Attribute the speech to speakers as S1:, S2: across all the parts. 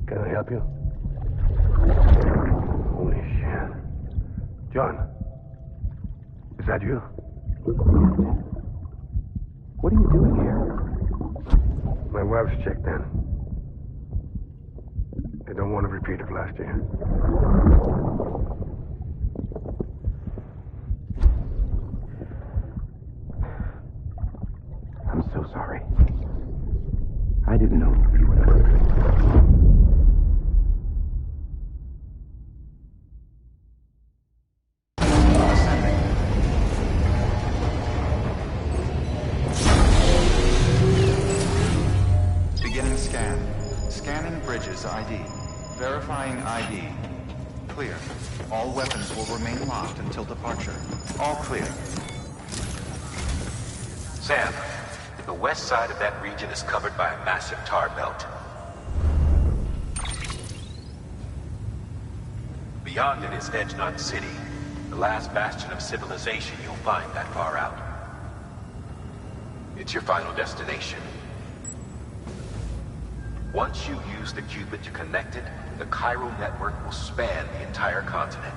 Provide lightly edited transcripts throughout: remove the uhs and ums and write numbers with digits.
S1: Can I help you? Holy shit. John, is that you?
S2: What are you doing here?
S1: My wife's checked in. They don't want a repeat of last year.
S2: I'm so sorry. I didn't know you were the person.
S3: Beginning scan. Scanning bridges ID. Verifying ID. Clear. All weapons will remain locked until departure. All clear.
S4: Sam, the west side of that region is covered by a massive tar belt. Beyond it is Edgenut City, the last bastion of civilization you'll find that far out. It's your final destination. Once you use the qubit to connect it, the chiral network will span the entire continent.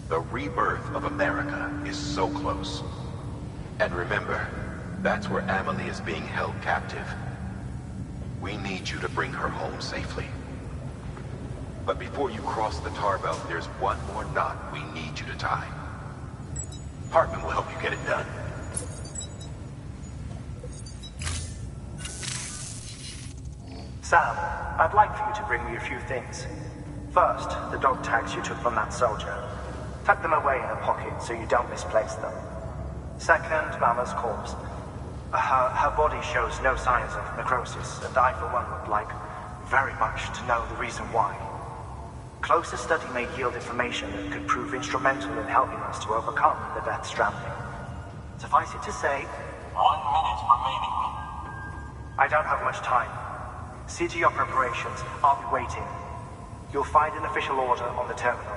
S4: The rebirth of America is so close. And remember, that's where Amelie is being held captive. We need you to bring her home safely. But before you cross the tar belt, there's one more knot we need you to tie. Hartman will help you get it done.
S5: Sam, I'd like for you to bring me a few things. First, the dog tags you took from that soldier. Tuck them away in a pocket so you don't misplace them. Second, Mama's corpse. Her body shows no signs of necrosis, and I, for one, would like very much to know the reason why. Closer study may yield information that could prove instrumental in helping us to overcome the Death Stranding. Suffice it to say,
S6: 1 minute remaining.
S5: I don't have much time. See to your preparations. I'll be waiting. You'll find an official order on the terminal.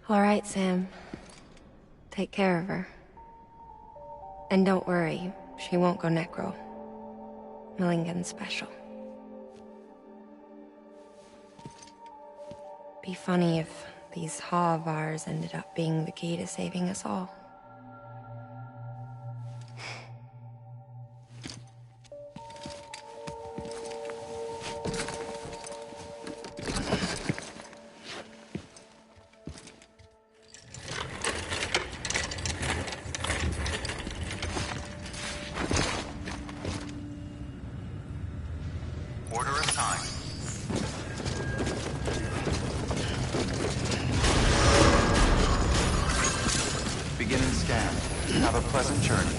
S7: All right, Sam. Take care of her. And don't worry, she won't go necro. Millingen's special. Be funny if these Ha of ours ended up being the key to saving us all.
S3: Order assigned. Beginning scan. Have a pleasant journey.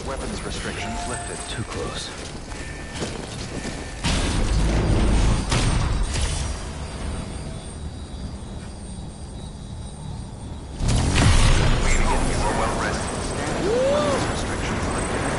S3: Weapons restrictions lifted.
S2: Too close.
S3: Begin you are well rested. Scan. Weapons restrictions lifted.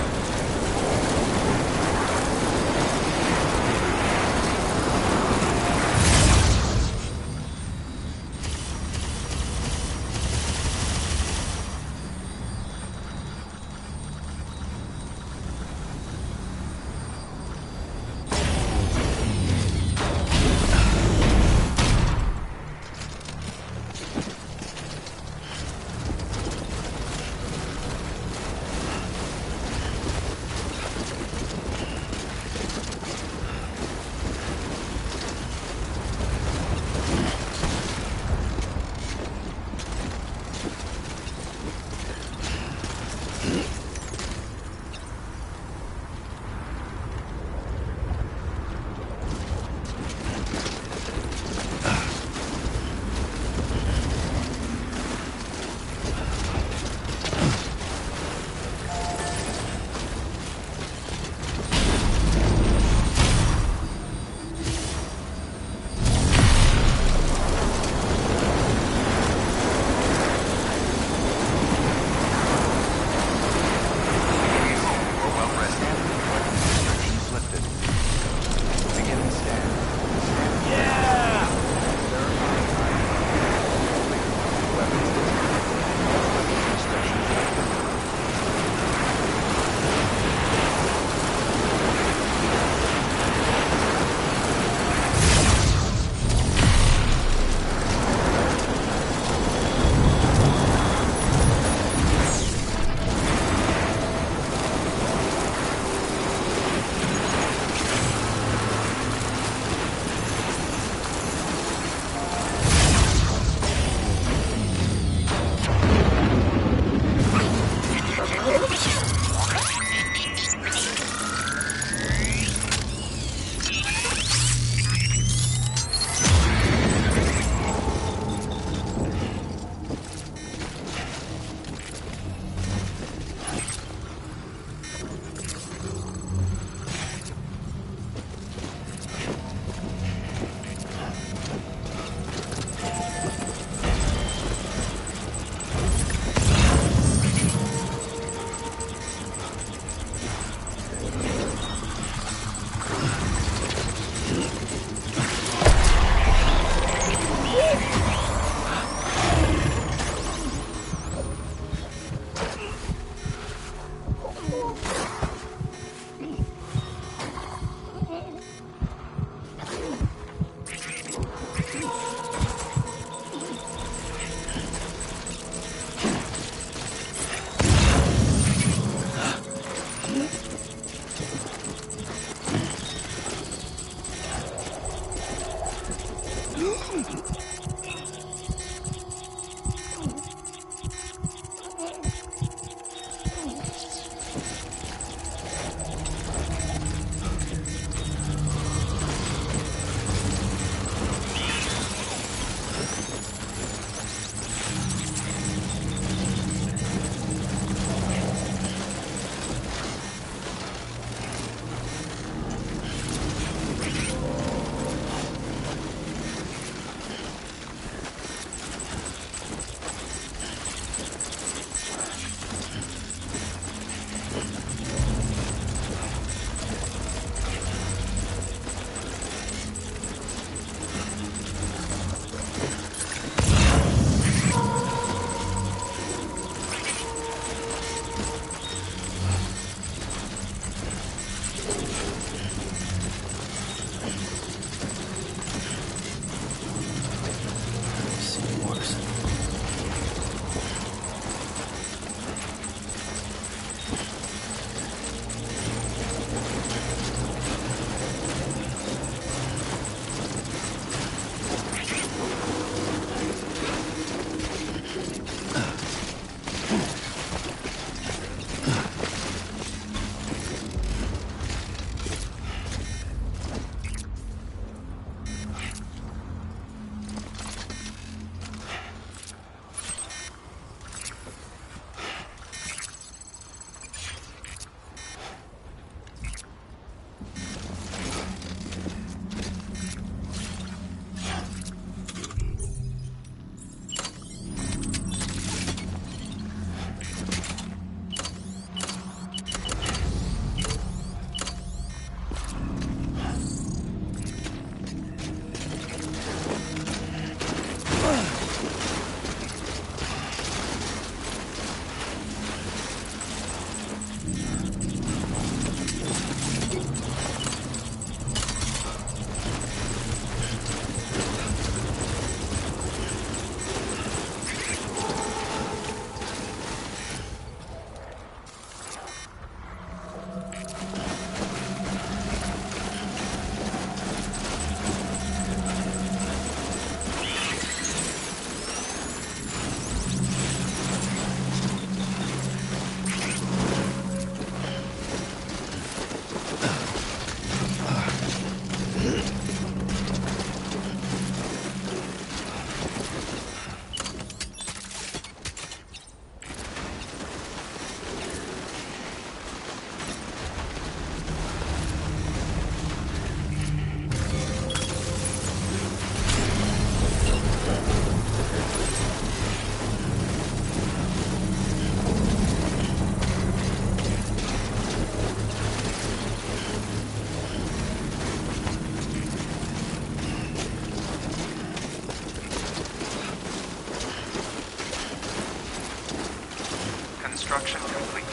S3: Construction complete.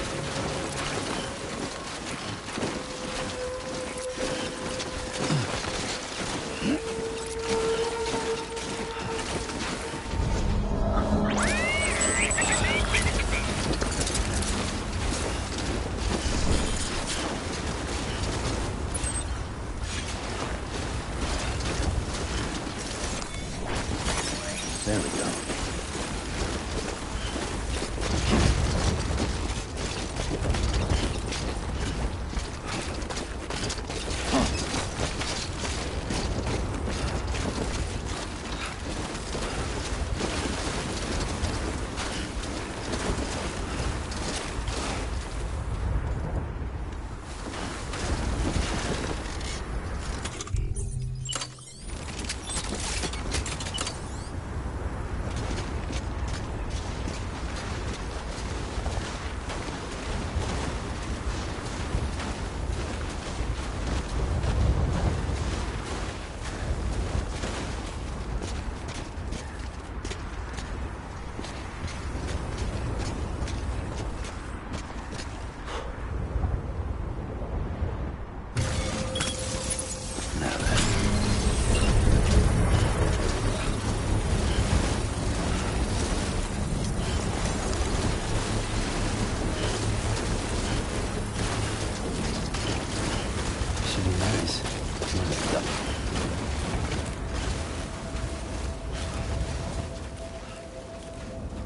S2: There we go.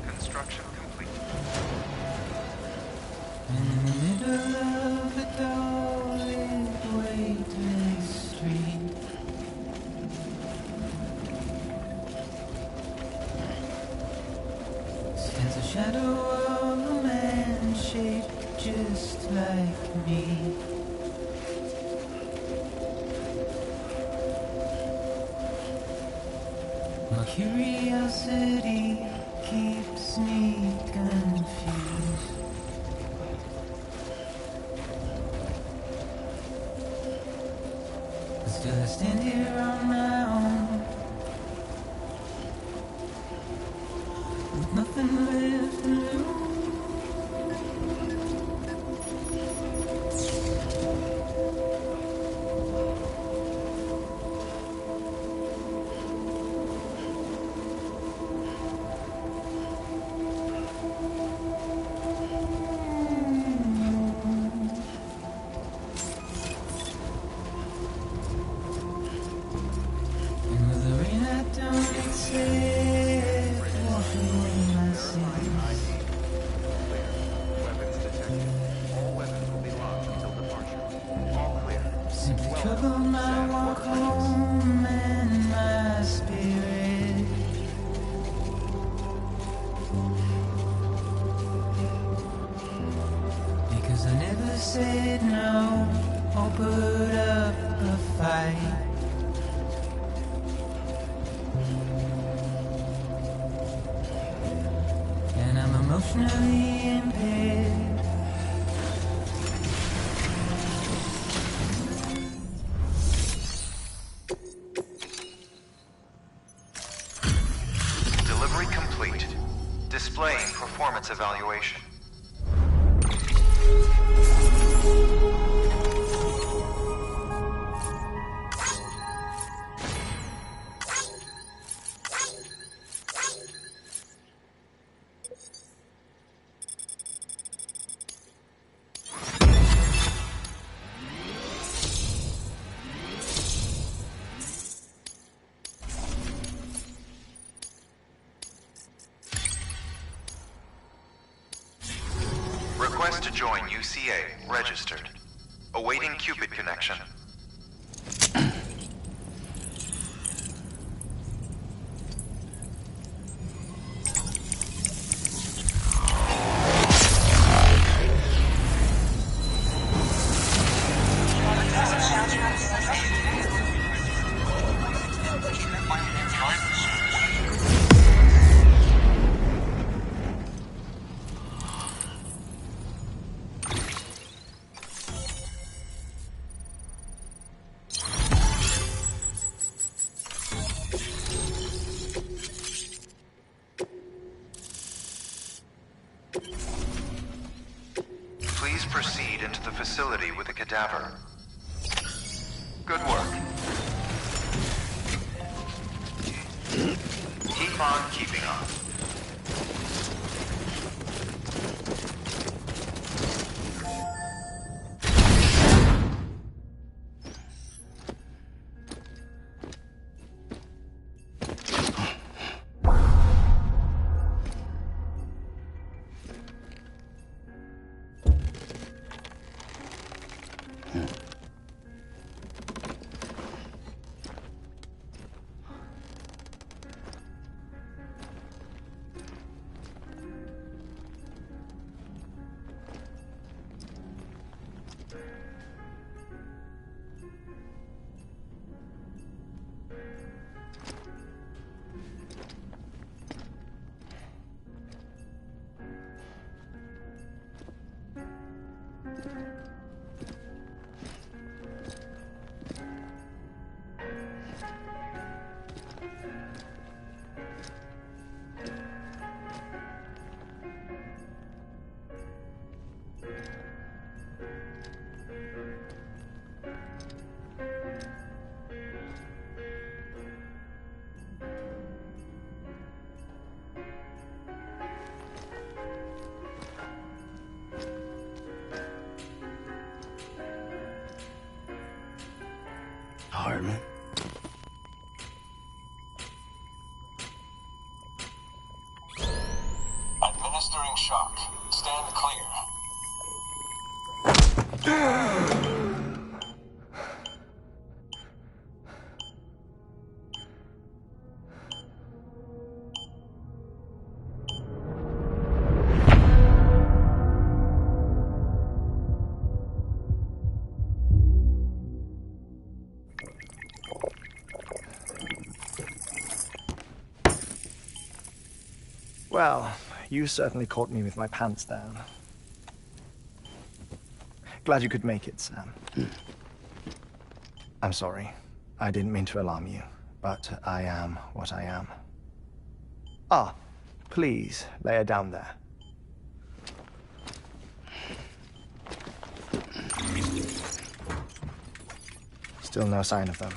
S3: Construction complete.
S8: In the middle of a dull-lit weightless street, stands a shadow of a man shaped just like me. My curiosity keeps me confused. But still I stand here on my own, with nothing left to lose. Trouble my walk home and my spirit. Because I never said no or put up a fight. And I'm emotionally impaired.
S3: Delivery complete. Displaying performance evaluation. Request to join UCA. Registered. Awaiting Cupid connection. proceed into the facility with the cadaver. Good work. Keep on keeping on.
S2: Hartman?
S6: Administering shock. Stand clear.
S5: Well, you certainly caught me with my pants down. Glad you could make it, Sam. I'm sorry. I didn't mean to alarm you, but I am what I am. Ah, please lay her down there. Still no sign of them.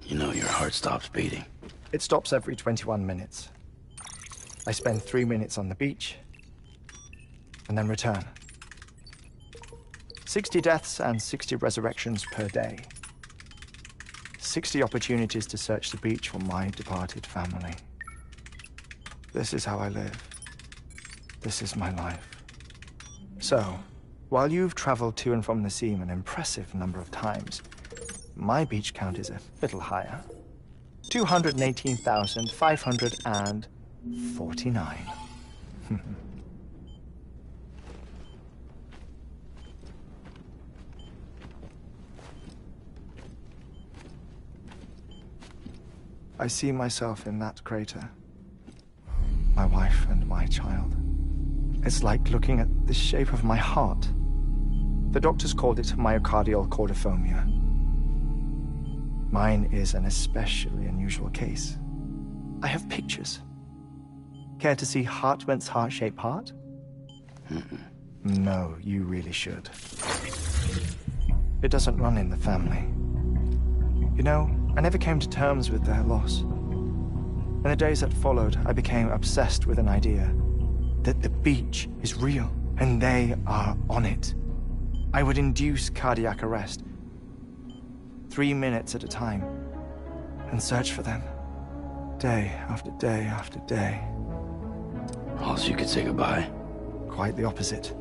S2: You know your heart stops beating.
S5: It stops every 21 minutes. I spend 3 minutes on the beach, and then return. 60 deaths and 60 resurrections per day. 60 opportunities to search the beach for my departed family. This is how I live. This is my life. So, while you've traveled to and from the seam an impressive number of times, my beach count is a little higher. 218,549. I see myself in that crater. My wife and my child. It's like looking at the shape of my heart. The doctors called it myocardial cordiformia. Mine is an especially unusual case. I have pictures. Care to see Hartman's heart-shaped heart? No, you really should. It doesn't run in the family. You know, I never came to terms with their loss. In the days that followed, I became obsessed with an idea that the beach is real and they are on it. I would induce cardiac arrest, 3 minutes at a time, and search for them, day after day after day.
S2: Also, you could say goodbye.
S5: Quite the opposite.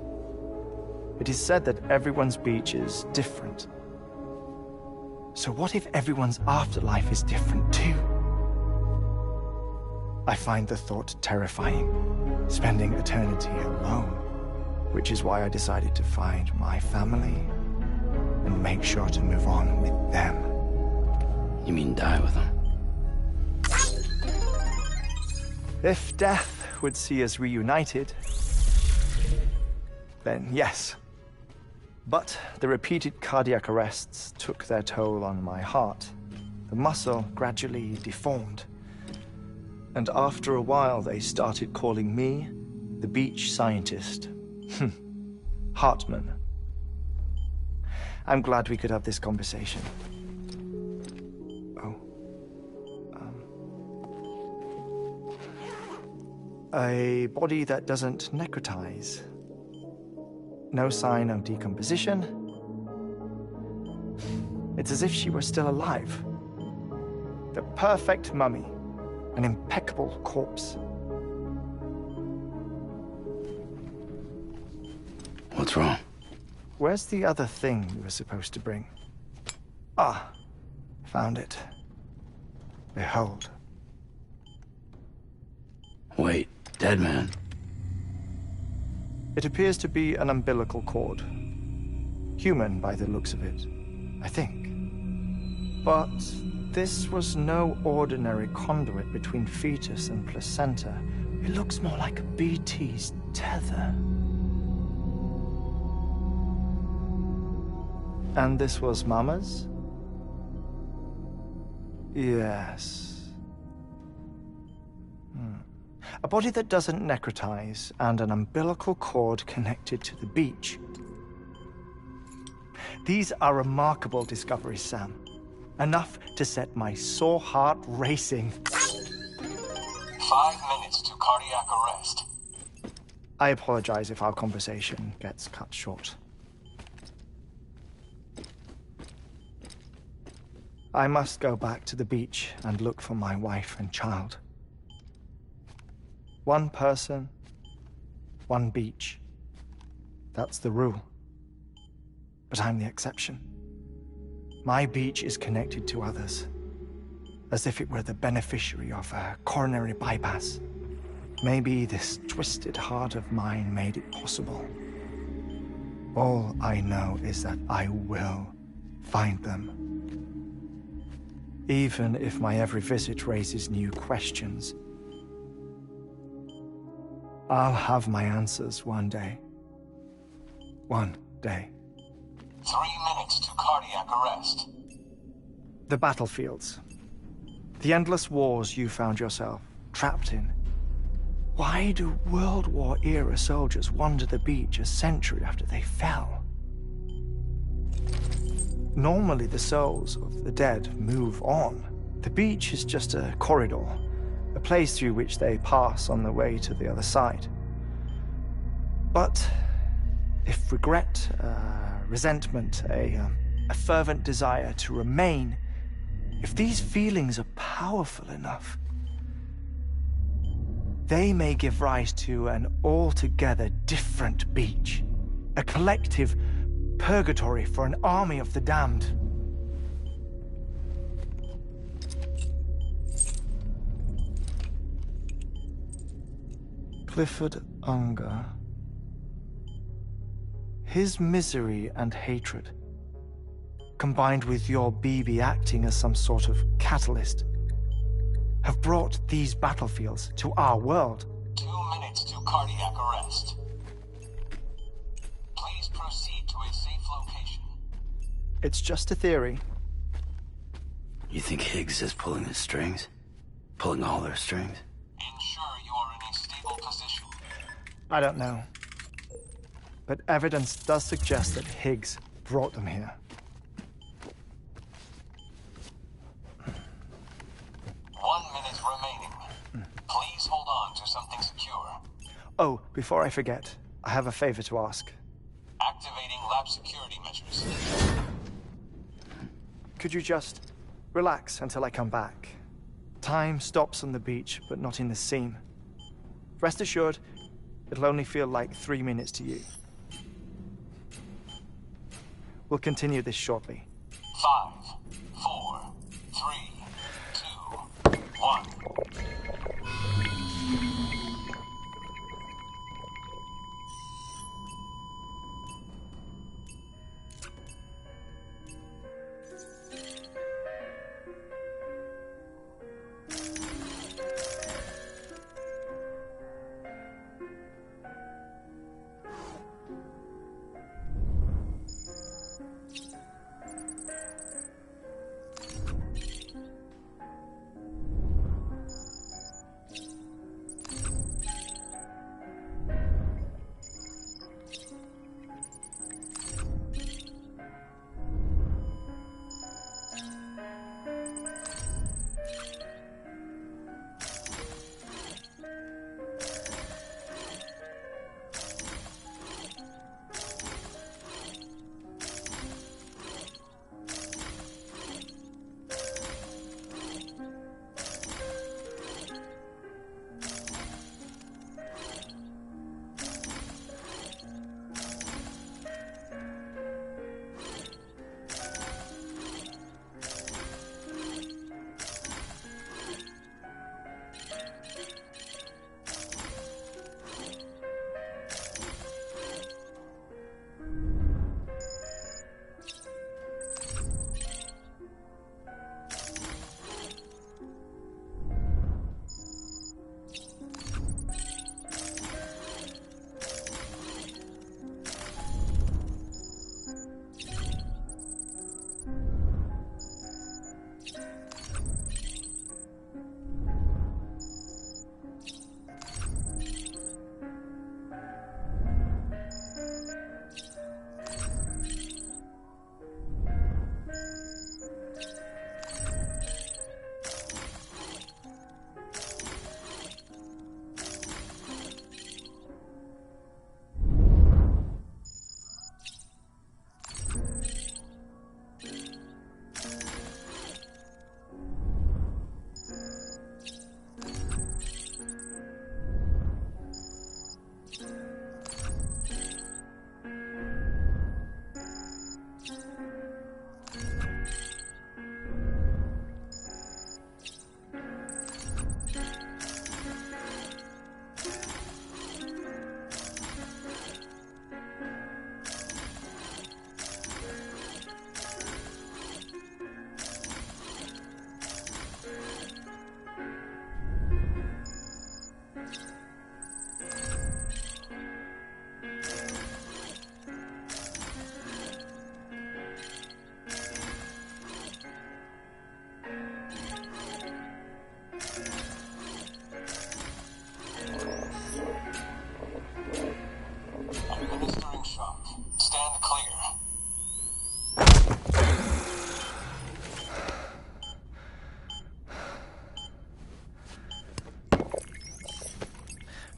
S5: It is said that everyone's beach is different. So what if everyone's afterlife is different too? I find the thought terrifying, spending eternity alone, which is why I decided to find my family and make sure to move on with them.
S2: You mean die with them?
S5: If death would see us reunited, then yes. But the repeated cardiac arrests took their toll on my heart. The muscle gradually deformed.
S9: And after a while, they started calling me the beach scientist. Hartman. I'm glad we could have this conversation. Oh. A body that doesn't necrotize. No sign of decomposition. It's as if she were still alive. The perfect mummy. An impeccable corpse.
S2: What's wrong?
S9: Where's the other thing you were supposed to bring? Ah, found it. Behold.
S2: Wait, dead man?
S9: It appears to be an umbilical cord. Human by the looks of it, I think. But this was no ordinary conduit between fetus and placenta. It looks more like a BT's tether. And this was Mama's? Yes. A body that doesn't necrotize and an umbilical cord connected to the beach. These are remarkable discoveries, Sam. Enough to set my sore heart racing.
S6: 5 minutes to cardiac arrest.
S9: I apologize if our conversation gets cut short. I must go back to the beach and look for my wife and child. One person, one beach. That's the rule. But I'm the exception. My beach is connected to others, as if it were the beneficiary of a coronary bypass. Maybe this twisted heart of mine made it possible. All I know is that I will find them. Even if my every visit raises new questions. I'll have my answers one day. One day.
S6: 3 minutes to cardiac arrest.
S9: The battlefields. The endless wars you found yourself trapped in. Why do World War-era soldiers wander the beach a century after they fell? Normally the souls of the dead move on. The beach is just a corridor, a place through which they pass on the way to the other side. But if regret, resentment, a fervent desire to remain, if these feelings are powerful enough, they may give rise to an altogether different beach, a collective purgatory for an army of the damned. Clifford Unger. His misery and hatred, combined with your BB acting as some sort of catalyst, have brought these battlefields to our world.
S6: 2 minutes to cardiac arrest. Please proceed to a safe location.
S9: It's just a theory.
S2: You think Higgs is pulling the strings? Pulling all their strings?
S6: Ensure you are in a stable position.
S9: I don't know. But evidence does suggest that Higgs brought them here.
S6: 1 minute remaining. Please hold on to something secure.
S9: Oh, before I forget, I have a favor to ask.
S6: Activating lab security measures.
S9: Could you just relax until I come back? Time stops on the beach, but not in the scene. Rest assured, it'll only feel like 3 minutes to you. We'll continue this shortly.
S6: 5, 4, 3, 2, 1.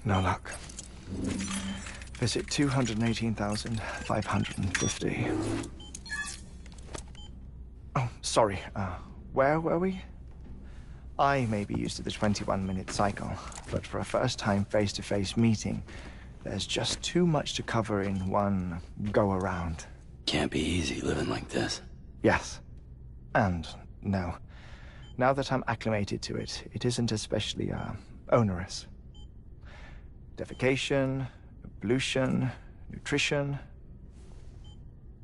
S9: No luck. Visit 218,550. Oh, sorry. Where were we? I may be used to the 21-minute cycle, but for a first-time face-to-face meeting, there's just too much to cover in one go-around.
S2: Can't be easy living like this.
S9: Yes. And no. Now that I'm acclimated to it, it isn't especially, onerous. Defecation, pollution, nutrition.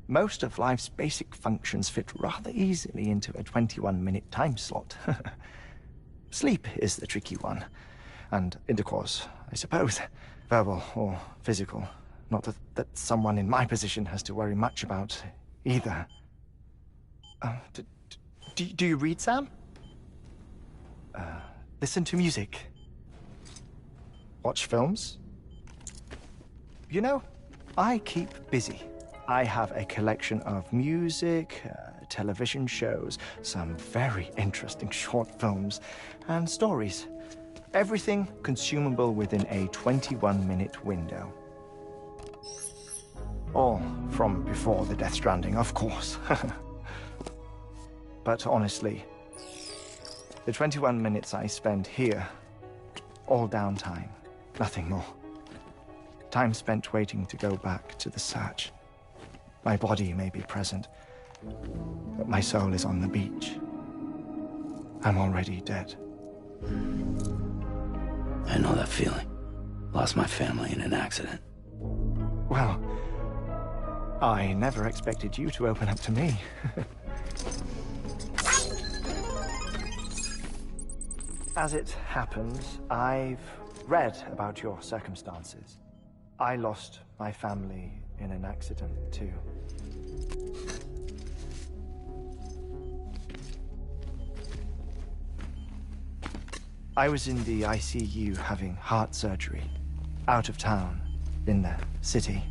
S9: Most of life's basic functions fit rather easily into a 21-minute time slot. Sleep is the tricky one. And intercourse, I suppose. Verbal or physical. Not that someone in my position has to worry much about either. Do you read, Sam? Listen to music. Watch films? You know, I keep busy. I have a collection of music, television shows, some very interesting short films, and stories. Everything consumable within a 21-minute window. All from before the Death Stranding, of course. But honestly, the 21 minutes I spend here, all downtime, nothing more. Time spent waiting to go back to the search. My body may be present, but my soul is on the beach. I'm already dead.
S2: I know that feeling. Lost my family in an accident.
S9: Well, I never expected you to open up to me. As it happens, I've read about your circumstances. I lost my family in an accident, too. I was in the ICU having heart surgery, out of town, in the city.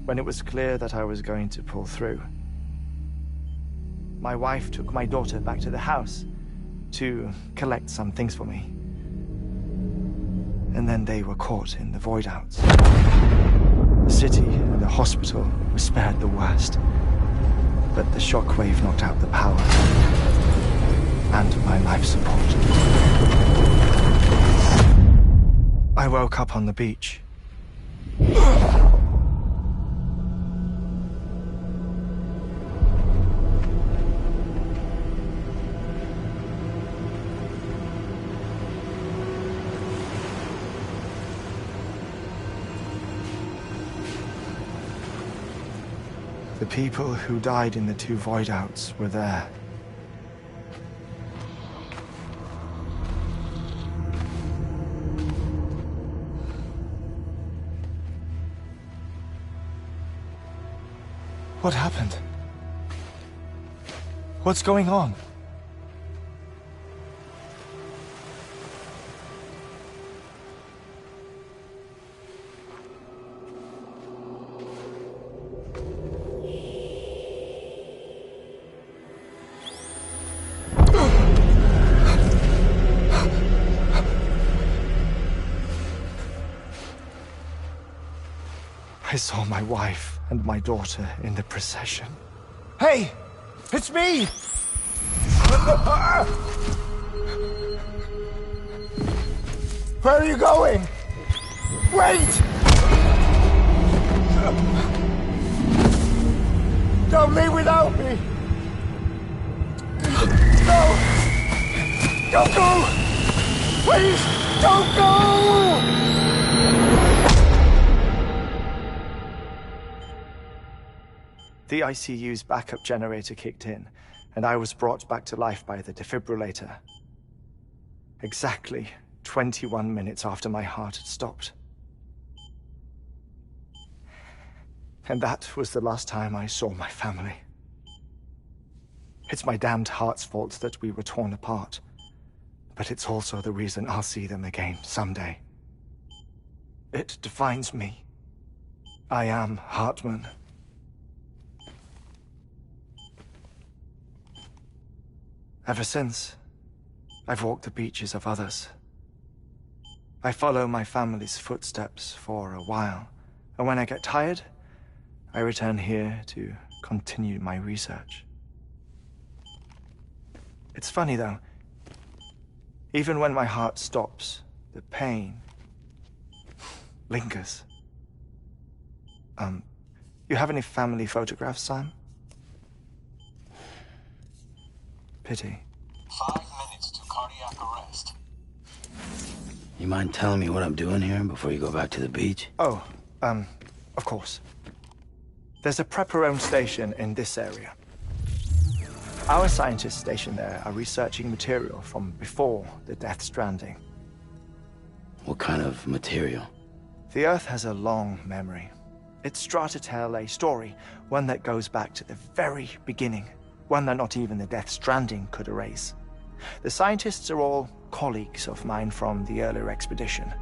S9: When it was clear that I was going to pull through, my wife took my daughter back to the house to collect some things for me. And then they were caught in the void-outs. The city and the hospital were spared the worst, but the shockwave knocked out the power and my life support. I woke up on the beach. The people who died in the two void-outs were there. What happened? What's going on? I saw my wife and my daughter in the procession. Hey! It's me! Where are you going? Wait! Don't leave without me! No! Don't go! Please, don't go! The ICU's backup generator kicked in, and I was brought back to life by the defibrillator. Exactly 21 minutes after my heart had stopped. And that was the last time I saw my family. It's my damned heart's fault that we were torn apart, but it's also the reason I'll see them again someday. It defines me. I am Hartman. Ever since, I've walked the beaches of others I follow my family's footsteps for a while, and when I get tired, I return here to continue my research. It's funny, though. Even when my heart stops, the pain lingers. You have any family photographs, Sam? Pity.
S6: 5 minutes to cardiac arrest.
S2: You mind telling me what I'm doing here before you go back to the beach?
S9: Oh, of course. There's a prepper-owned station in this area. Our scientists stationed there are researching material from before the Death Stranding.
S2: What kind of material?
S9: The Earth has a long memory. It's trying to tell a story, one that goes back to the very beginning, one that not even the Death Stranding could erase. The scientists are all colleagues of mine from the earlier expedition.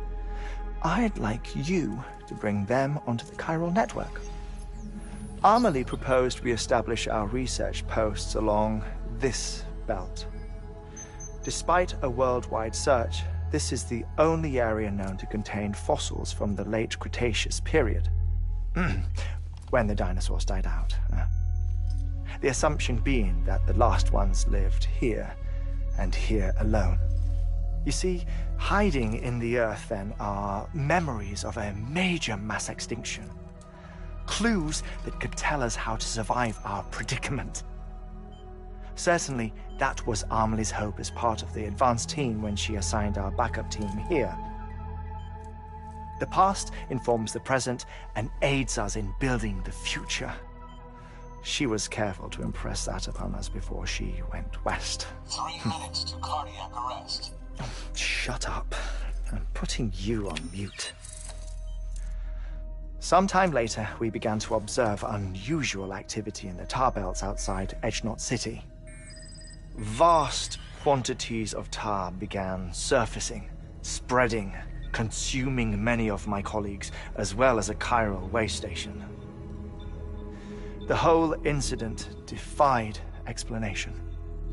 S9: I'd like you to bring them onto the chiral network. Amelie proposed we establish our research posts along this belt. Despite a worldwide search, this is the only area known to contain fossils from the late Cretaceous period. When the dinosaurs died out. The assumption being that the last ones lived here, and here alone. You see, hiding in the Earth, then, are memories of a major mass extinction. Clues that could tell us how to survive our predicament. Certainly, that was Amelie's hope as part of the advanced team when she assigned our backup team here. The past informs the present and aids us in building the future. She was careful to impress that upon us before she went west.
S6: 3 minutes to cardiac arrest.
S9: Shut up. I'm putting you on mute. Sometime later, we began to observe unusual activity in the tar belts outside Edgenot City. Vast quantities of tar began surfacing, spreading, consuming many of my colleagues, as well as a chiral way station. The whole incident defied explanation.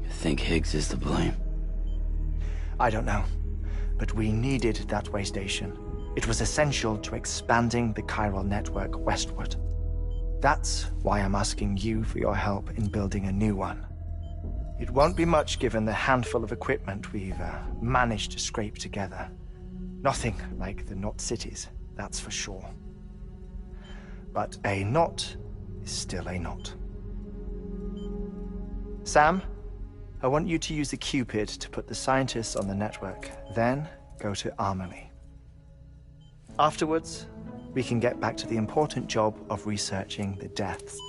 S2: You think Higgs is to blame?
S9: I don't know, but we needed that way station. It was essential to expanding the chiral network westward. That's why I'm asking you for your help in building a new one. It won't be much given the handful of equipment we've managed to scrape together. Nothing like the Knot cities, that's for sure. But a knot is still a knot. Sam, I want you to use the Cupid to put the scientists on the network, then go to Amelie. Afterwards, we can get back to the important job of researching the deaths.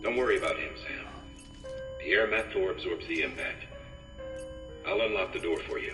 S4: Don't worry about him, Sam. The air mat floor absorbs the impact. I'll unlock the door for you.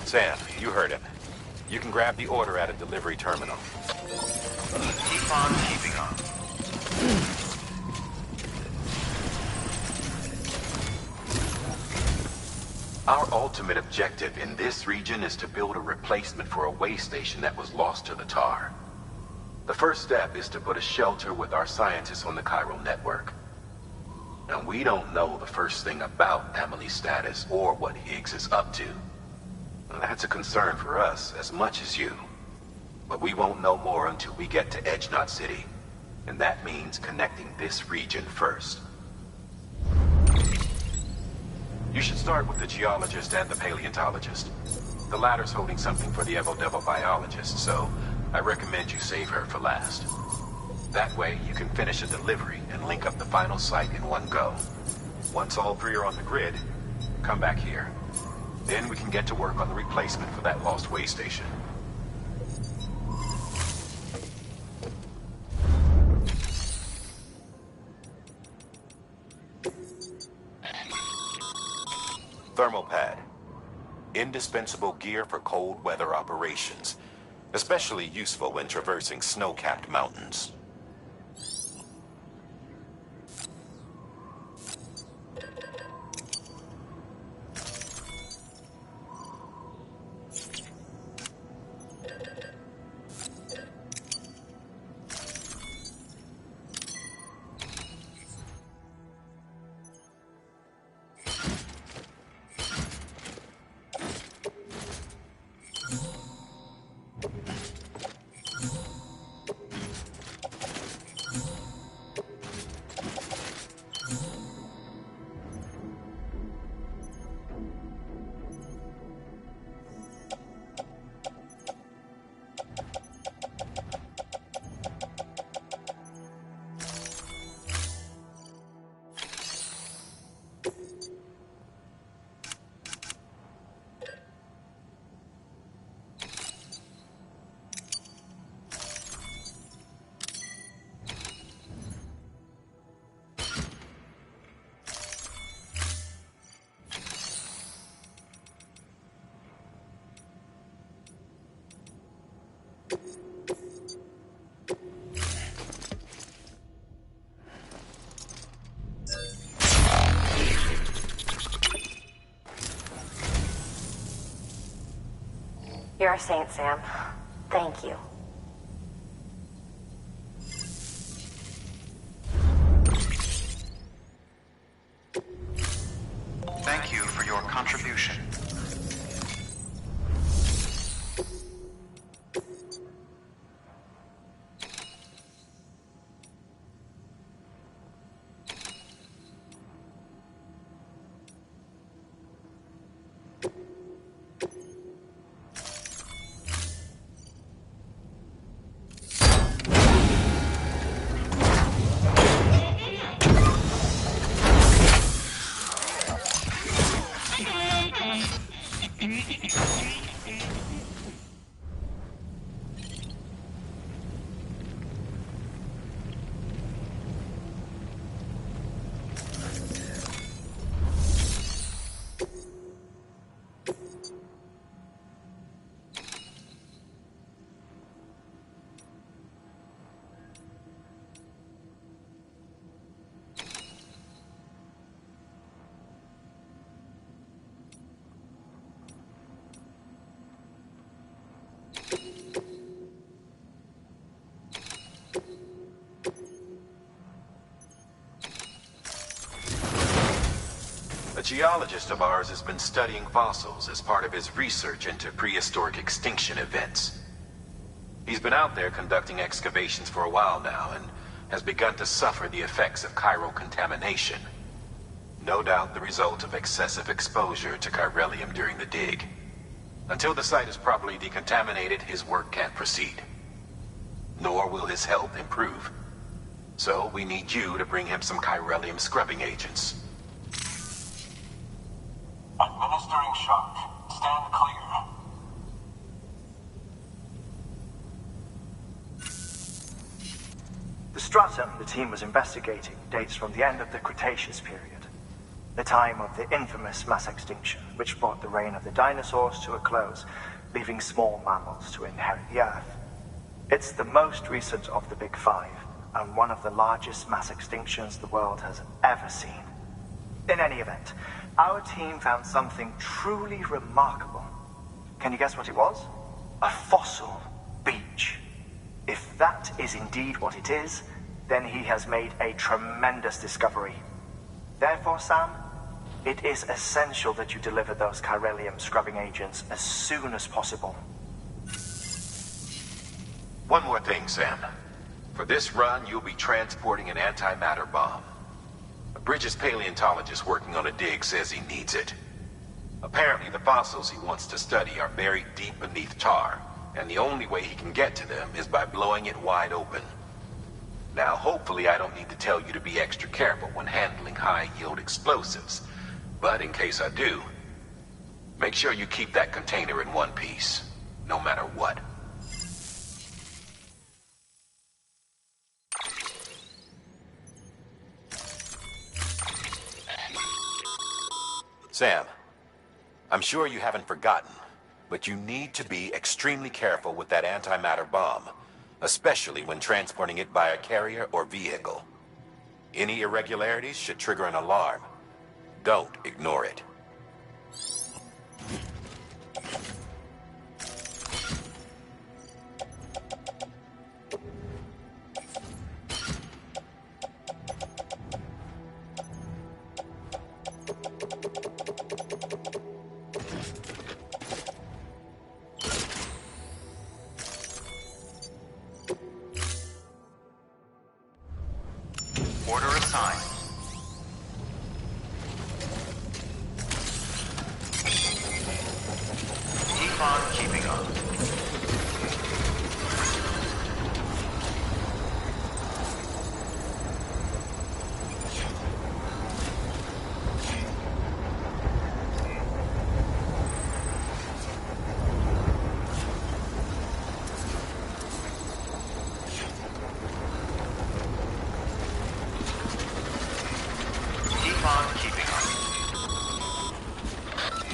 S4: Sam, you heard him. You can grab the order at a delivery terminal.
S3: Keep on keeping on.
S4: Our ultimate objective in this region is to build a replacement for a way station that was lost to the tar. The first step is to put a shelter with our scientists on the chiral network. Now, we don't know the first thing about Amelie's status or what Higgs is up to. That's a concern for us as much as you. But we won't know more until we get to Edgenot City. And that means connecting this region first. You should start with the geologist and the paleontologist. The latter's holding something for the Evo Devil biologist, so I recommend you save her for last. That way, you can finish a delivery and link up the final site in one go. Once all three are on the grid, come back here. Then we can get to work on the replacement for that lost way station. Thermal pad. Indispensable gear for cold weather operations. Especially useful when traversing snow-capped mountains.
S7: You're a saint, Sam. Thank you.
S3: Thank you for your contribution.
S4: A geologist of ours has been studying fossils as part of his research into prehistoric extinction events. He's been out there conducting excavations for a while now and has begun to suffer the effects of chiral contamination. No doubt the result of excessive exposure to chiralium during the dig. Until the site is properly decontaminated, his work can't proceed. Nor will his health improve. So we need you to bring him some chiralium scrubbing agents.
S6: Administering shock. Stand clear.
S5: The stratum the team was investigating dates from the end of the Cretaceous period, the time of the infamous mass extinction, which brought the reign of the dinosaurs to a close, leaving small mammals to inherit the Earth. It's the most recent of the Big Five, and one of the largest mass extinctions the world has ever seen. In any event, our team found something truly remarkable. Can you guess what it was? A fossil beach. If that is indeed what it is, then he has made a tremendous discovery. Therefore, Sam, it is essential that you deliver those chiralium scrubbing agents as soon as possible.
S4: One more thing, Sam. For this run, you'll be transporting an antimatter bomb. A Bridges paleontologist working on a dig says he needs it. Apparently, the fossils he wants to study are buried deep beneath tar, and the only way he can get to them is by blowing it wide open. Now, hopefully I don't need to tell you to be extra careful when handling high-yield explosives. But in case I do, make sure you keep that container in one piece, no matter what. Sam, I'm sure you haven't forgotten, but you need to be extremely careful with that antimatter bomb, especially when transporting it by a carrier or vehicle. Any irregularities should trigger an alarm. Don't ignore it.
S3: Order assigned. Keep on keeping on.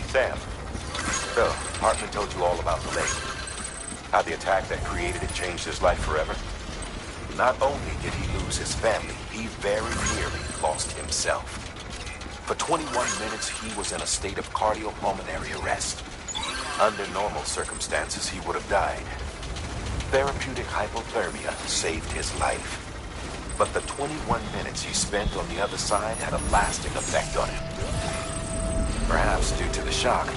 S4: Sam, so, Hartman told you all about the lake. How the attack that created it changed his life forever? Not only did he lose his family, he very nearly lost himself. For 21 minutes, he was in a state of cardiopulmonary arrest. Under normal circumstances, he would have died. Therapeutic hypothermia saved his life. But the 21 minutes he spent on the other side had a lasting effect on him. Perhaps due to the shock,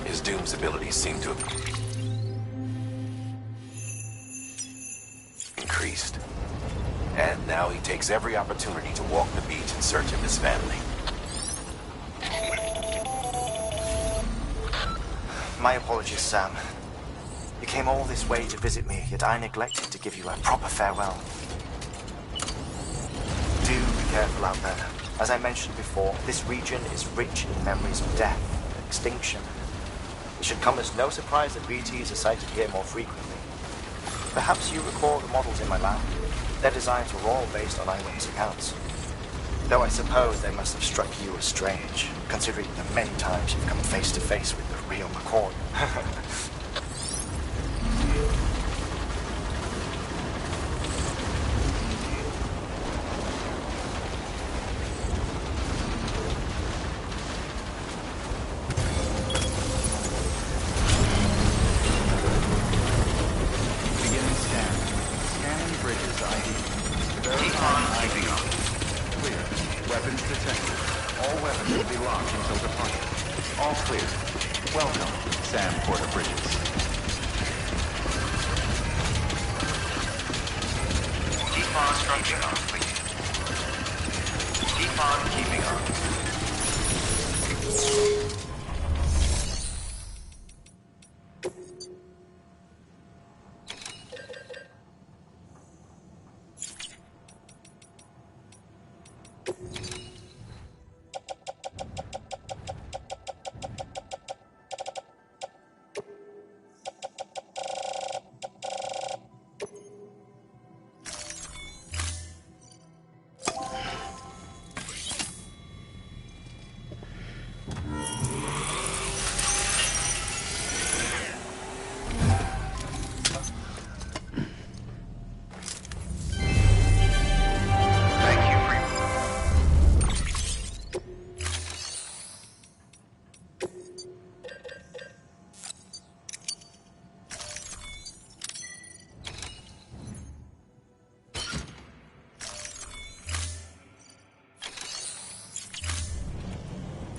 S4: his Doom's abilities seem to have increased. And now he takes every opportunity to walk the beach in search of his family.
S5: My apologies, Sam. You came all this way to visit me, yet I neglected to give you a proper farewell. Do be careful out there. As I mentioned before, this region is rich in memories of death and extinction. It should come as no surprise that BTs are sighted here more frequently. Perhaps you recall the models in my lab. Their designs were all based on eyewitness accounts. Though I suppose they must have struck you as strange, considering the many times you've come face to face with the real McCord.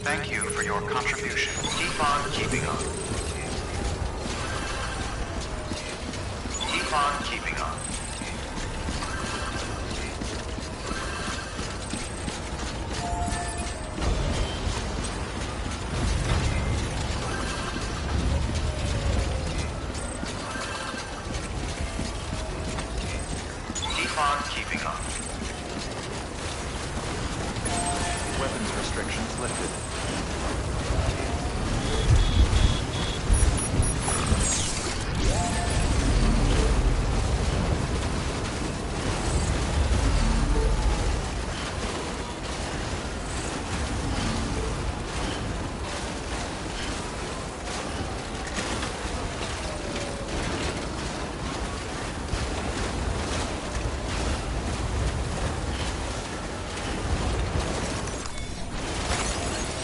S3: Thank you for your contribution. Keep on keeping on. Keep on keeping on. Keep
S5: on keeping up.
S3: Weapons restrictions lifted.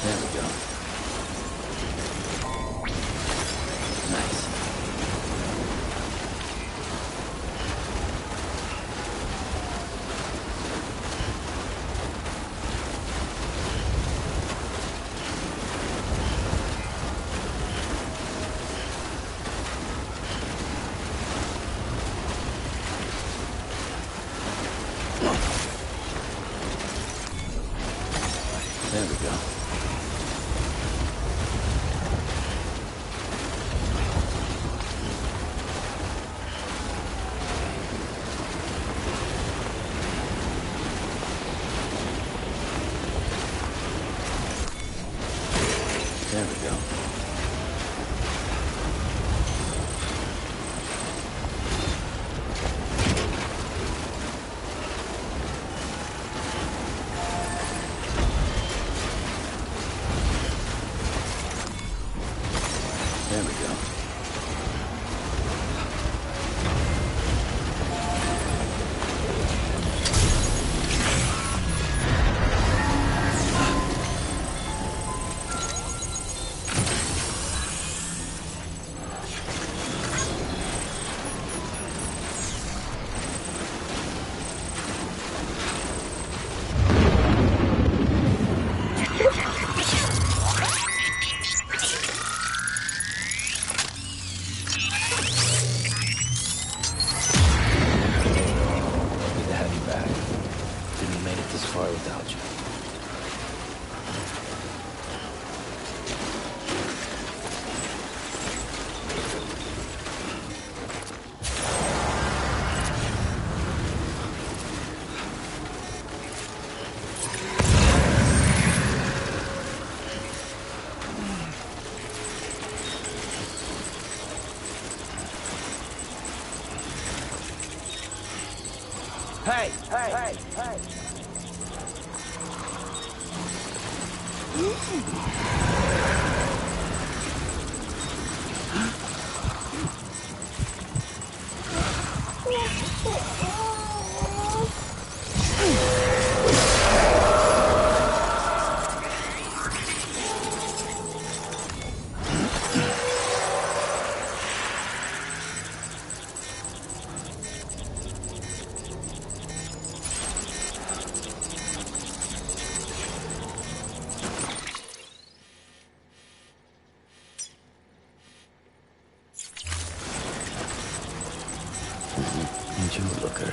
S2: There we go. Nice. There we go. There we go. There we go. Good to have you back. Didn't have made it this far without you. Hey! Hey! Hey! Hey! Ain't you a looker?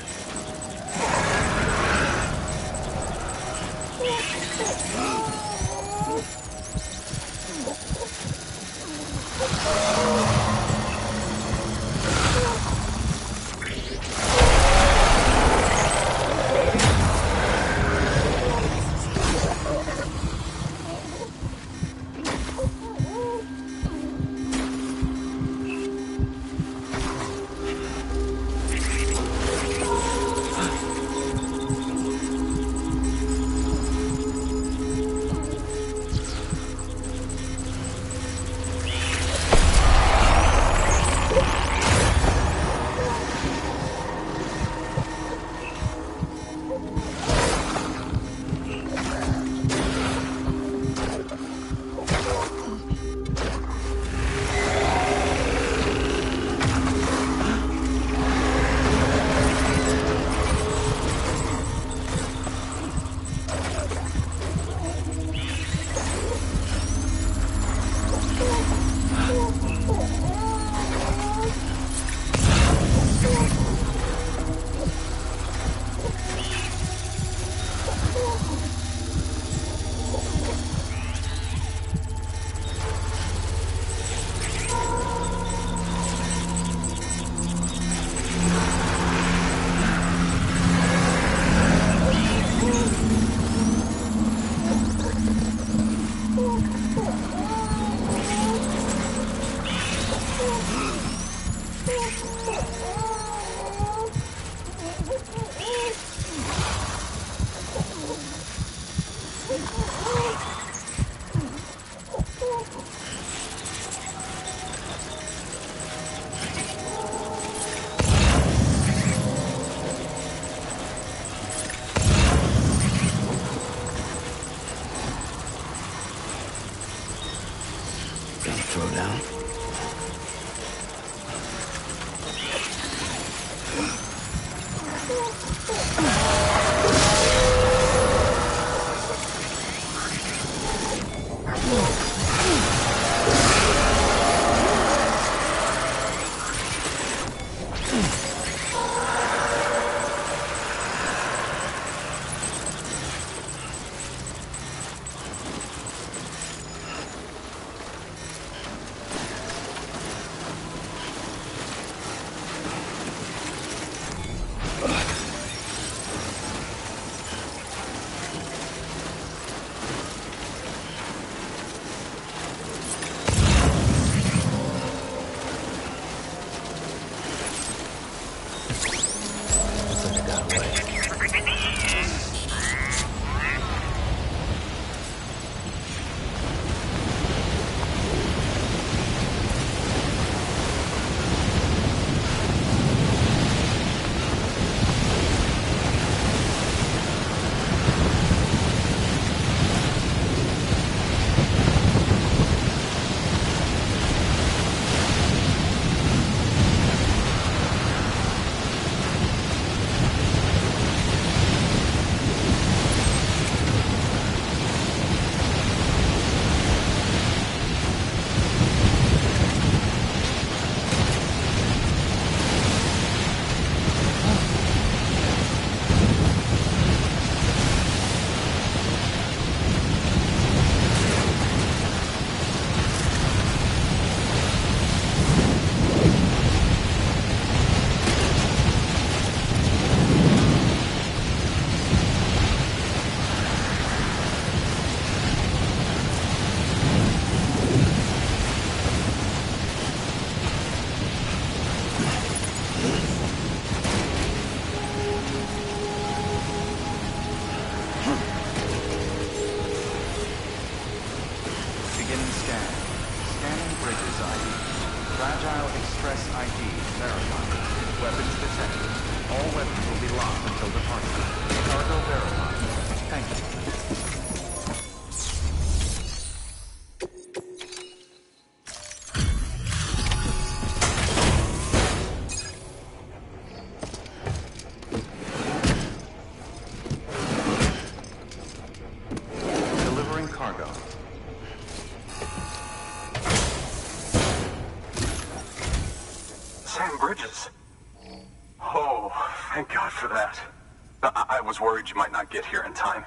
S10: I was worried you might not get here in time,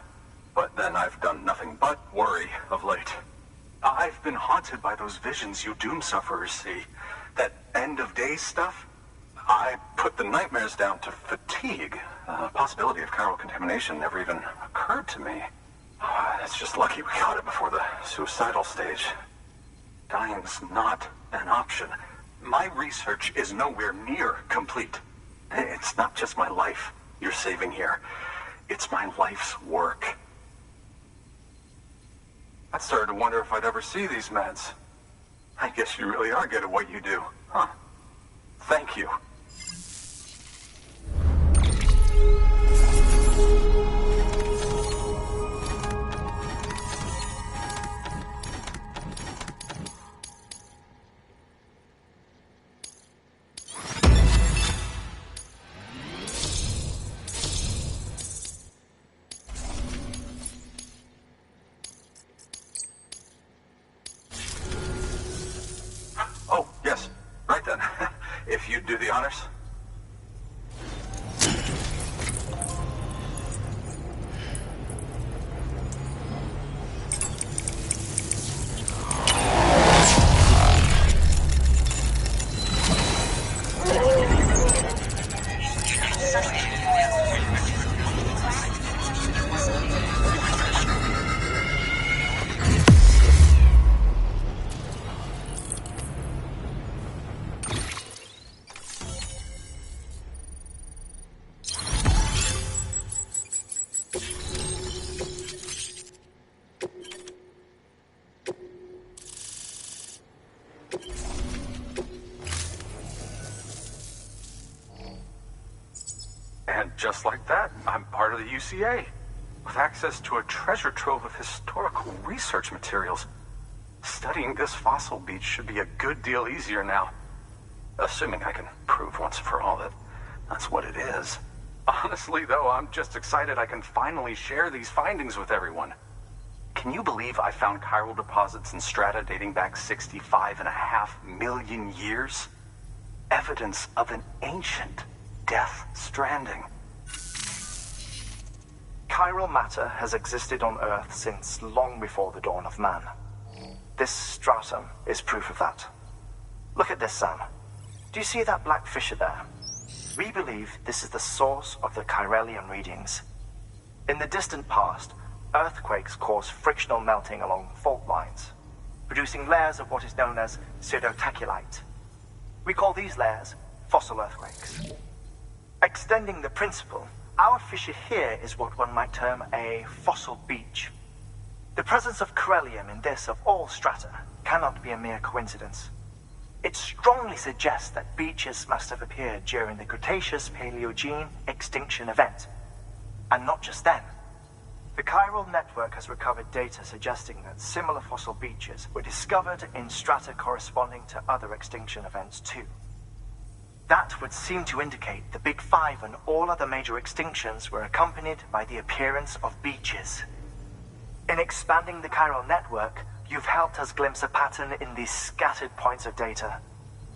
S10: but then I've done nothing but worry of late. I've been haunted by those visions you doom sufferers see. That end-of-days stuff. I put the nightmares down to fatigue. The possibility of chiral contamination never even occurred to me. It's just lucky we caught it before the suicidal stage. Dying's not an option. My research is nowhere near complete. It's not just my life you're saving here. It's my life's work. I started to wonder if I'd ever see these meds. I guess you really are good at what you do, huh? Thank you. Oh, yes. Right then. If you'd do the honors. And just like that, I'm part of the UCA, with access to a treasure trove of historical research materials. Studying this fossil beach should be a good deal easier now. Assuming I can prove once and for all that that's what it is. Honestly, though, I'm just excited I can finally share these findings with everyone. Can you believe I found chiral deposits in strata dating back 65.5 million years? Evidence of an ancient death stranding.
S5: Chiral matter has existed on Earth since long before the dawn of man. This stratum is proof of that. Look at this, Sam. Do you see that black fissure there? We believe this is the source of the Chiralian readings. In the distant past, earthquakes caused frictional melting along fault lines, producing layers of what is known as pseudotachylite. We call these layers fossil earthquakes. Extending the principle, our fissure here is what one might term a fossil beach. The presence of corellium in this of all strata cannot be a mere coincidence. It strongly suggests that beaches must have appeared during the Cretaceous-Paleogene extinction event. And not just then. The chiral network has recovered data suggesting that similar fossil beaches were discovered in strata corresponding to other extinction events too. That would seem to indicate the Big Five and all other major extinctions were accompanied by the appearance of beaches. In expanding the chiral network, you've helped us glimpse a pattern in these scattered points of data.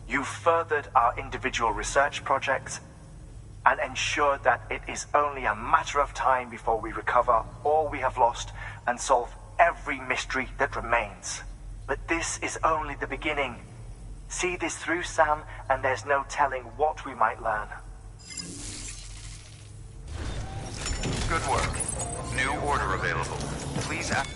S5: You've furthered our individual research projects and ensured that it is only a matter of time before we recover all we have lost and solve every mystery that remains. But this is only the beginning. See this through, Sam, and there's no telling what we might learn.
S3: Good work. New order available. Please act.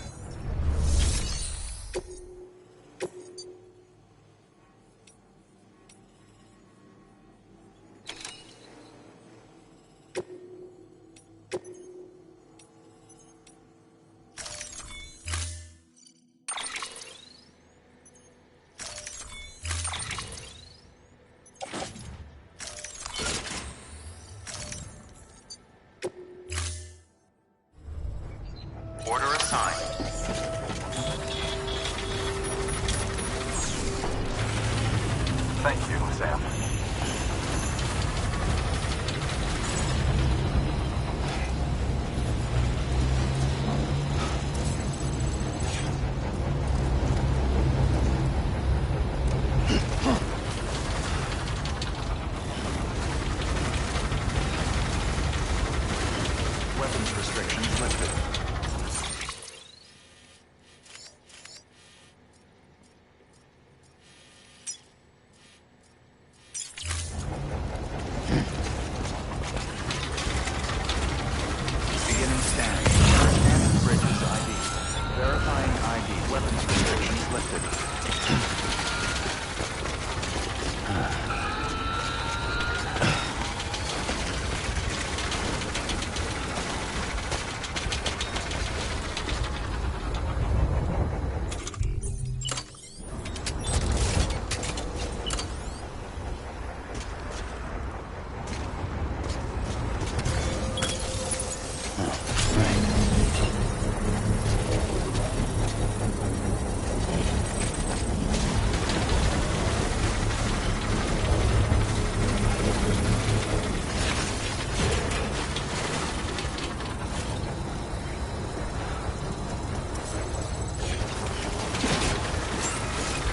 S3: Order assigned.
S10: Thank you, Sam.
S3: Weapons restrictions lifted. Beginning scanning. Scanning bridges ID. Verifying ID. Weapons restrictions lifted.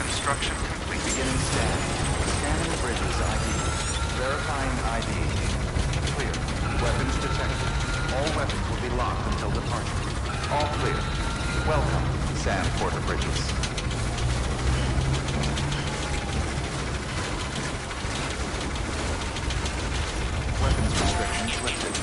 S3: Construction complete. Beginning scan. Scanning bridges ID. Verifying ID. Clear. Weapons detected. All weapons will be locked until departure. All clear. Welcome, Sam Porter Bridges. Weapons restrictions lifted.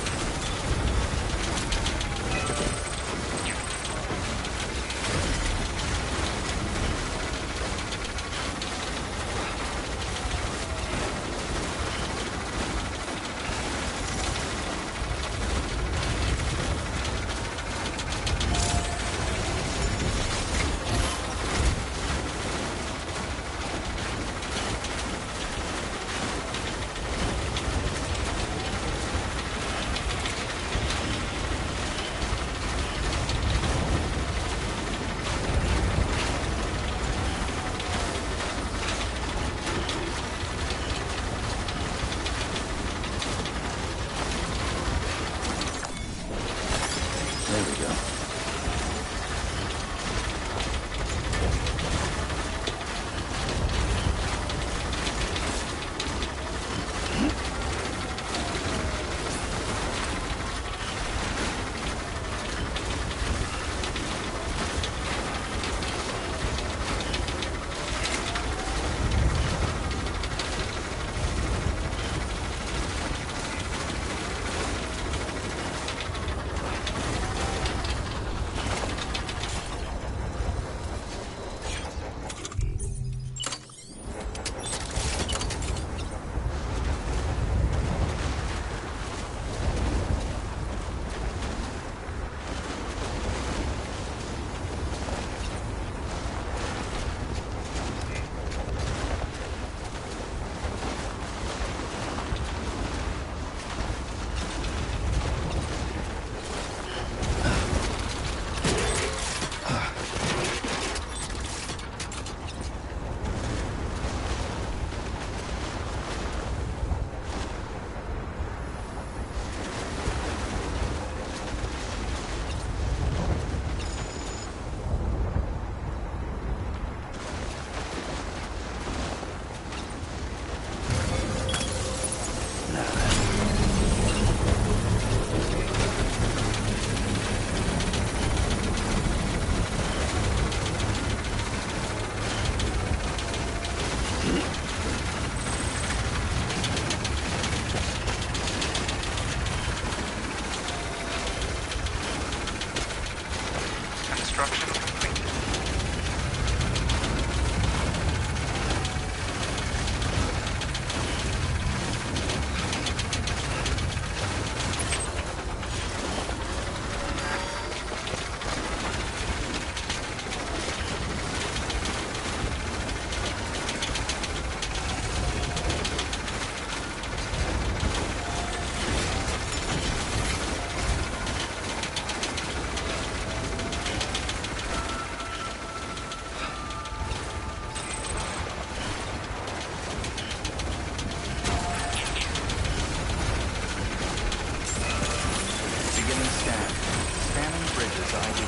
S3: ID.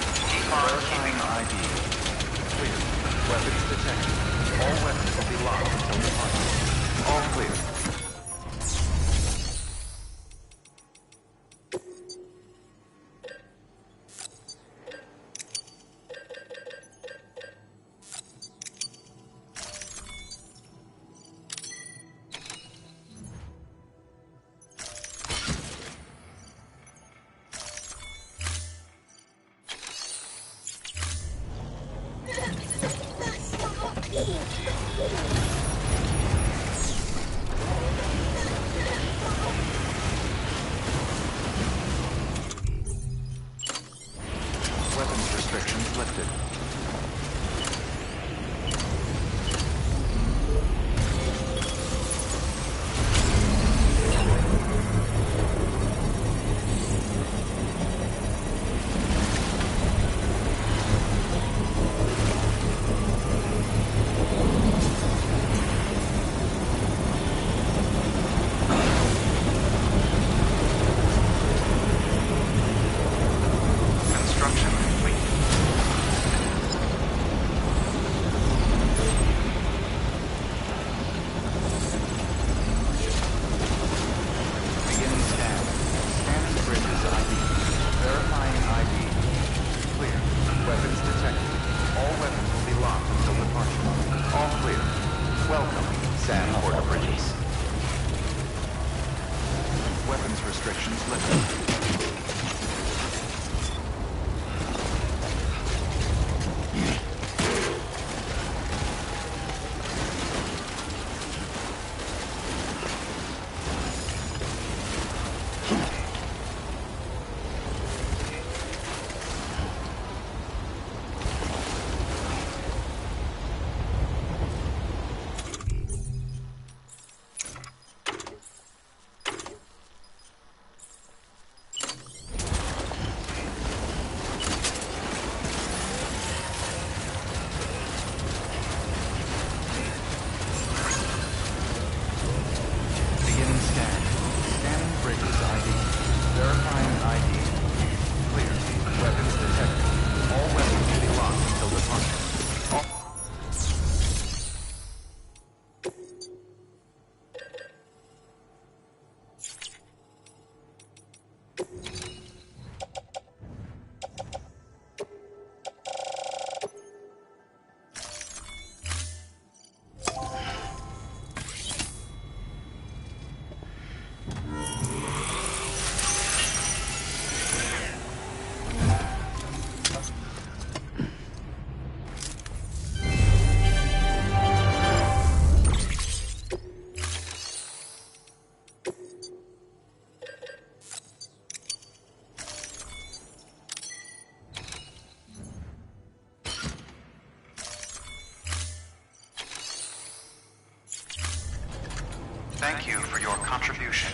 S3: Verifying ID. Clear. Weapons detected. All weapons will be locked until departure. All clear. Weapons restrictions lifted. Construction complete. Beginning scan. Scanning bridges ID. Verifying ID. Clear. Weapons detected. All weapons will be locked until departure. All clear. Welcome, San Porter Bridges. Weapons restrictions lifted. Beginning scan. Scanning bridges ID. Verifying ID. Clear. Weapons detected. All weapons will be locked until departure. All Thank you for your contribution.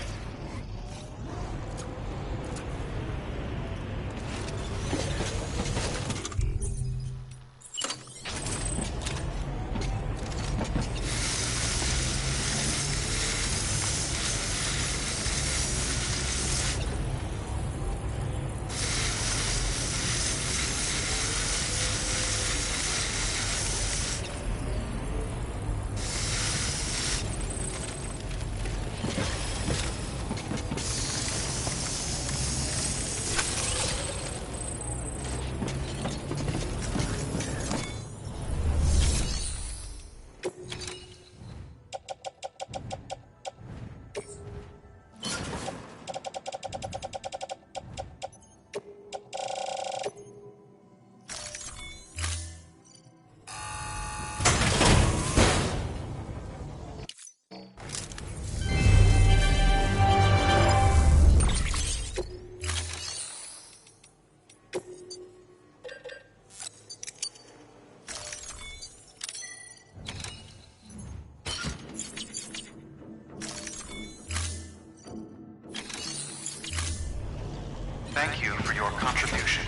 S3: Thank you for your contribution.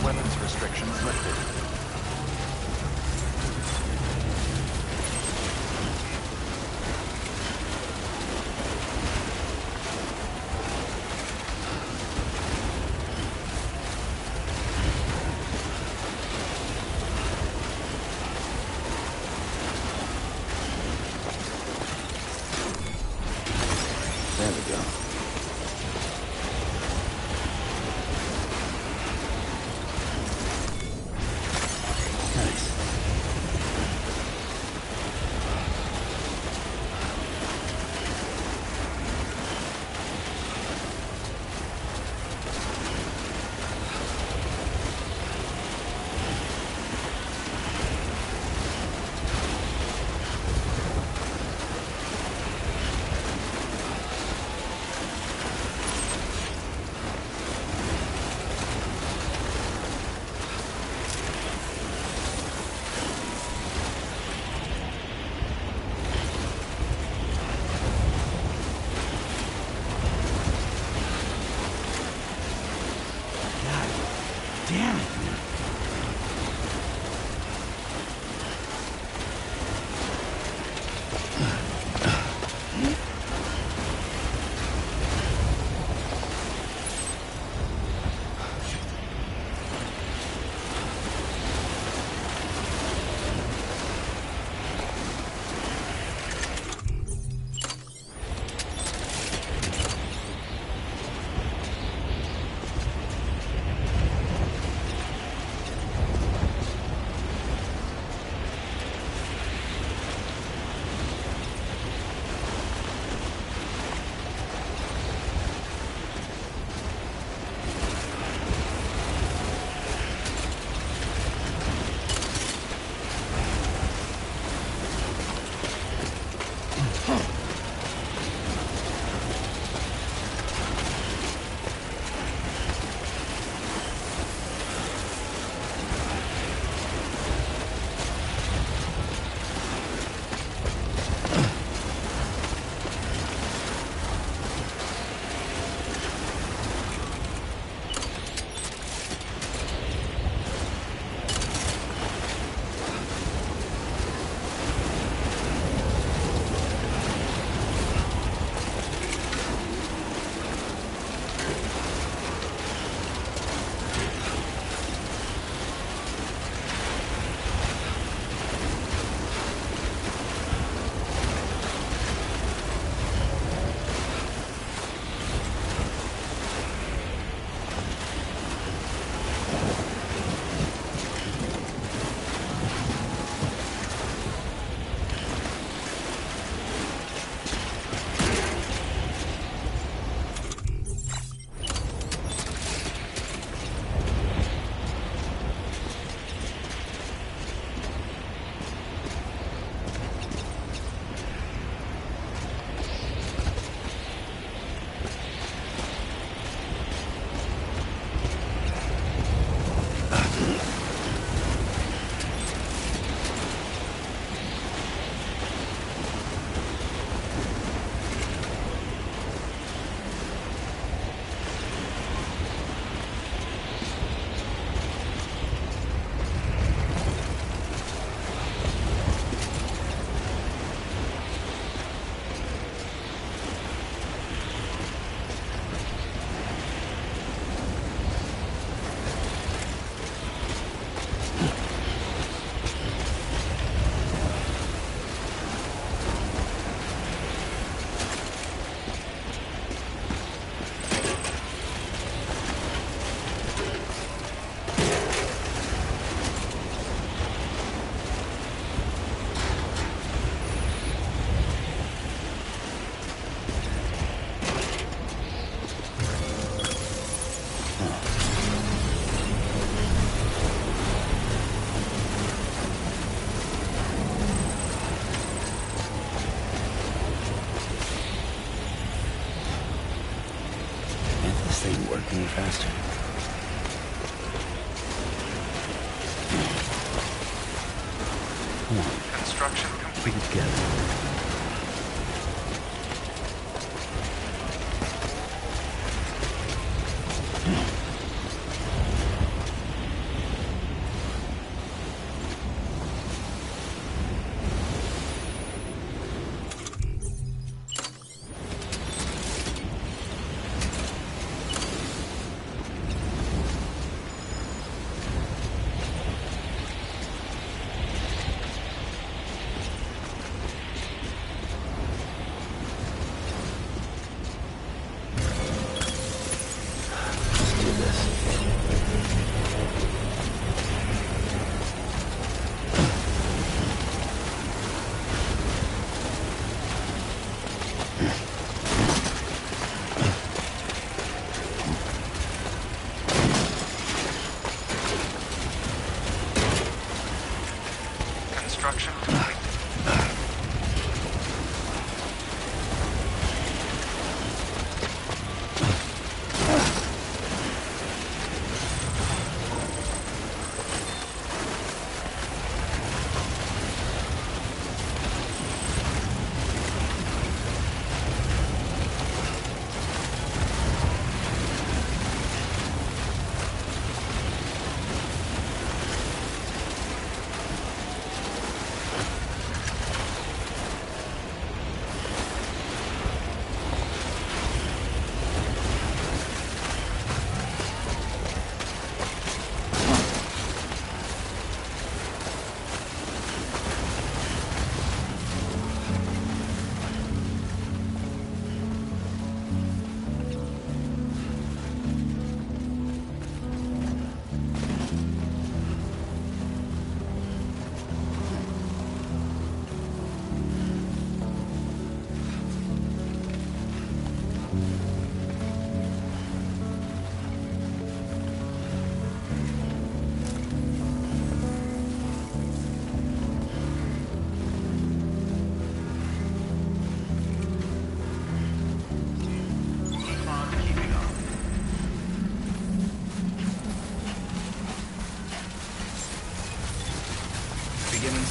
S3: Weapons restrictions lifted.
S2: Damn it. Any faster. Come on.
S3: Construction complete.
S2: Be together.
S3: Construction complete.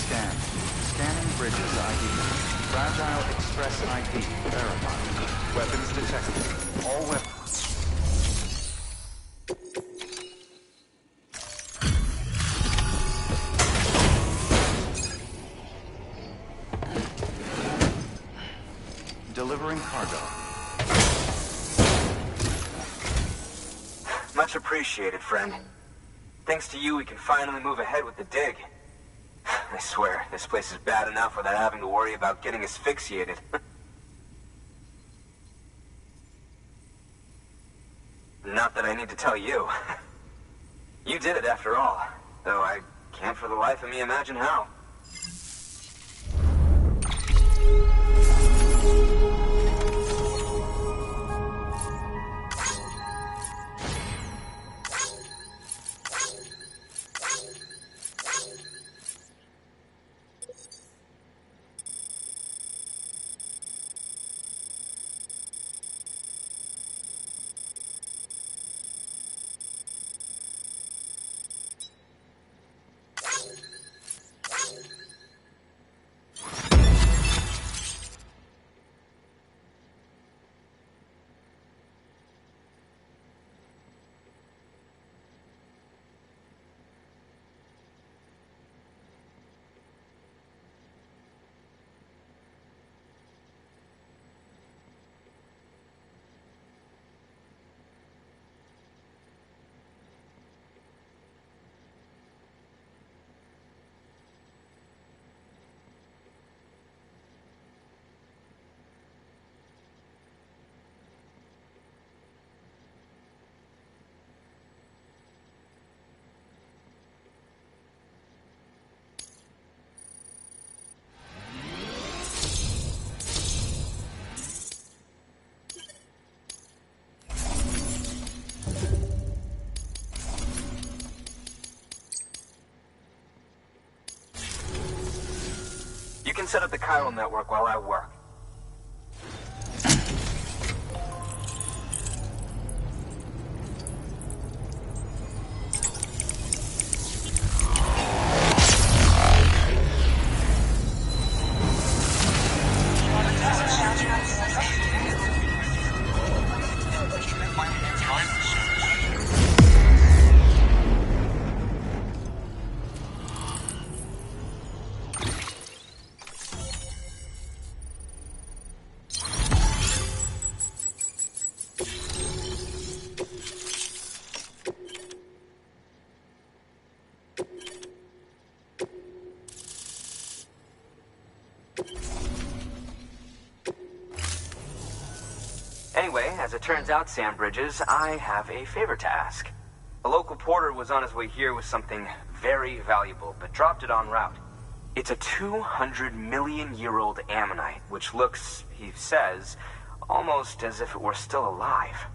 S3: Scan. Scanning bridges ID. Fragile Express ID verified. Weapons detected. All weapons. Delivering cargo.
S11: Much appreciated, friend. Thanks to you, we can finally move ahead with the dig. I swear, this place is bad enough without having to worry about getting asphyxiated. Not that I need to tell you. You did it after all, though I can't for the life of me imagine how. You can set up the chiral network while I work. Anyway, as it turns out, Sam Bridges, I have a favor to ask. A local porter was on his way here with something very valuable, but dropped it en route. It's a 200-million-year-old ammonite, which looks, he says, almost as if it were still alive.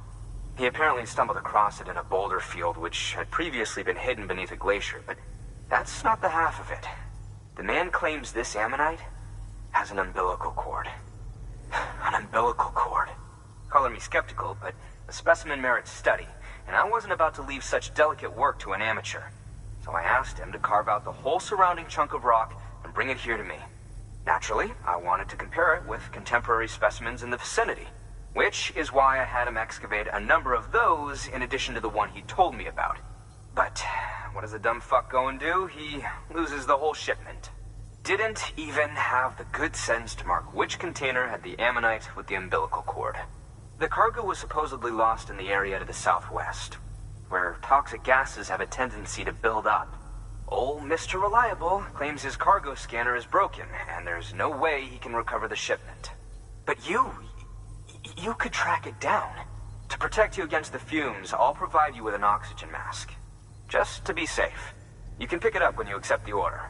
S11: He apparently stumbled across it in a boulder field, which had previously been hidden beneath a glacier, but that's not the half of it. The man claims this ammonite has an umbilical cord. An umbilical cord. Color me skeptical, but the specimen merits study, and I wasn't about to leave such delicate work to an amateur. So I asked him to carve out the whole surrounding chunk of rock and bring it here to me. Naturally, I wanted to compare it with contemporary specimens in the vicinity, which is why I had him excavate a number of those in addition to the one he told me about. But what does the dumb fuck go and do? He loses the whole shipment. Didn't even have the good sense to mark which container had the ammonite with the umbilical cord. The cargo was supposedly lost in the area to the southwest, where toxic gases have a tendency to build up. Old Mr. Reliable claims his cargo scanner is broken, and there's no way he can recover the shipment. But you could track it down. To protect you against the fumes, I'll provide you with an oxygen mask. Just to be safe. You can pick it up when you accept the order.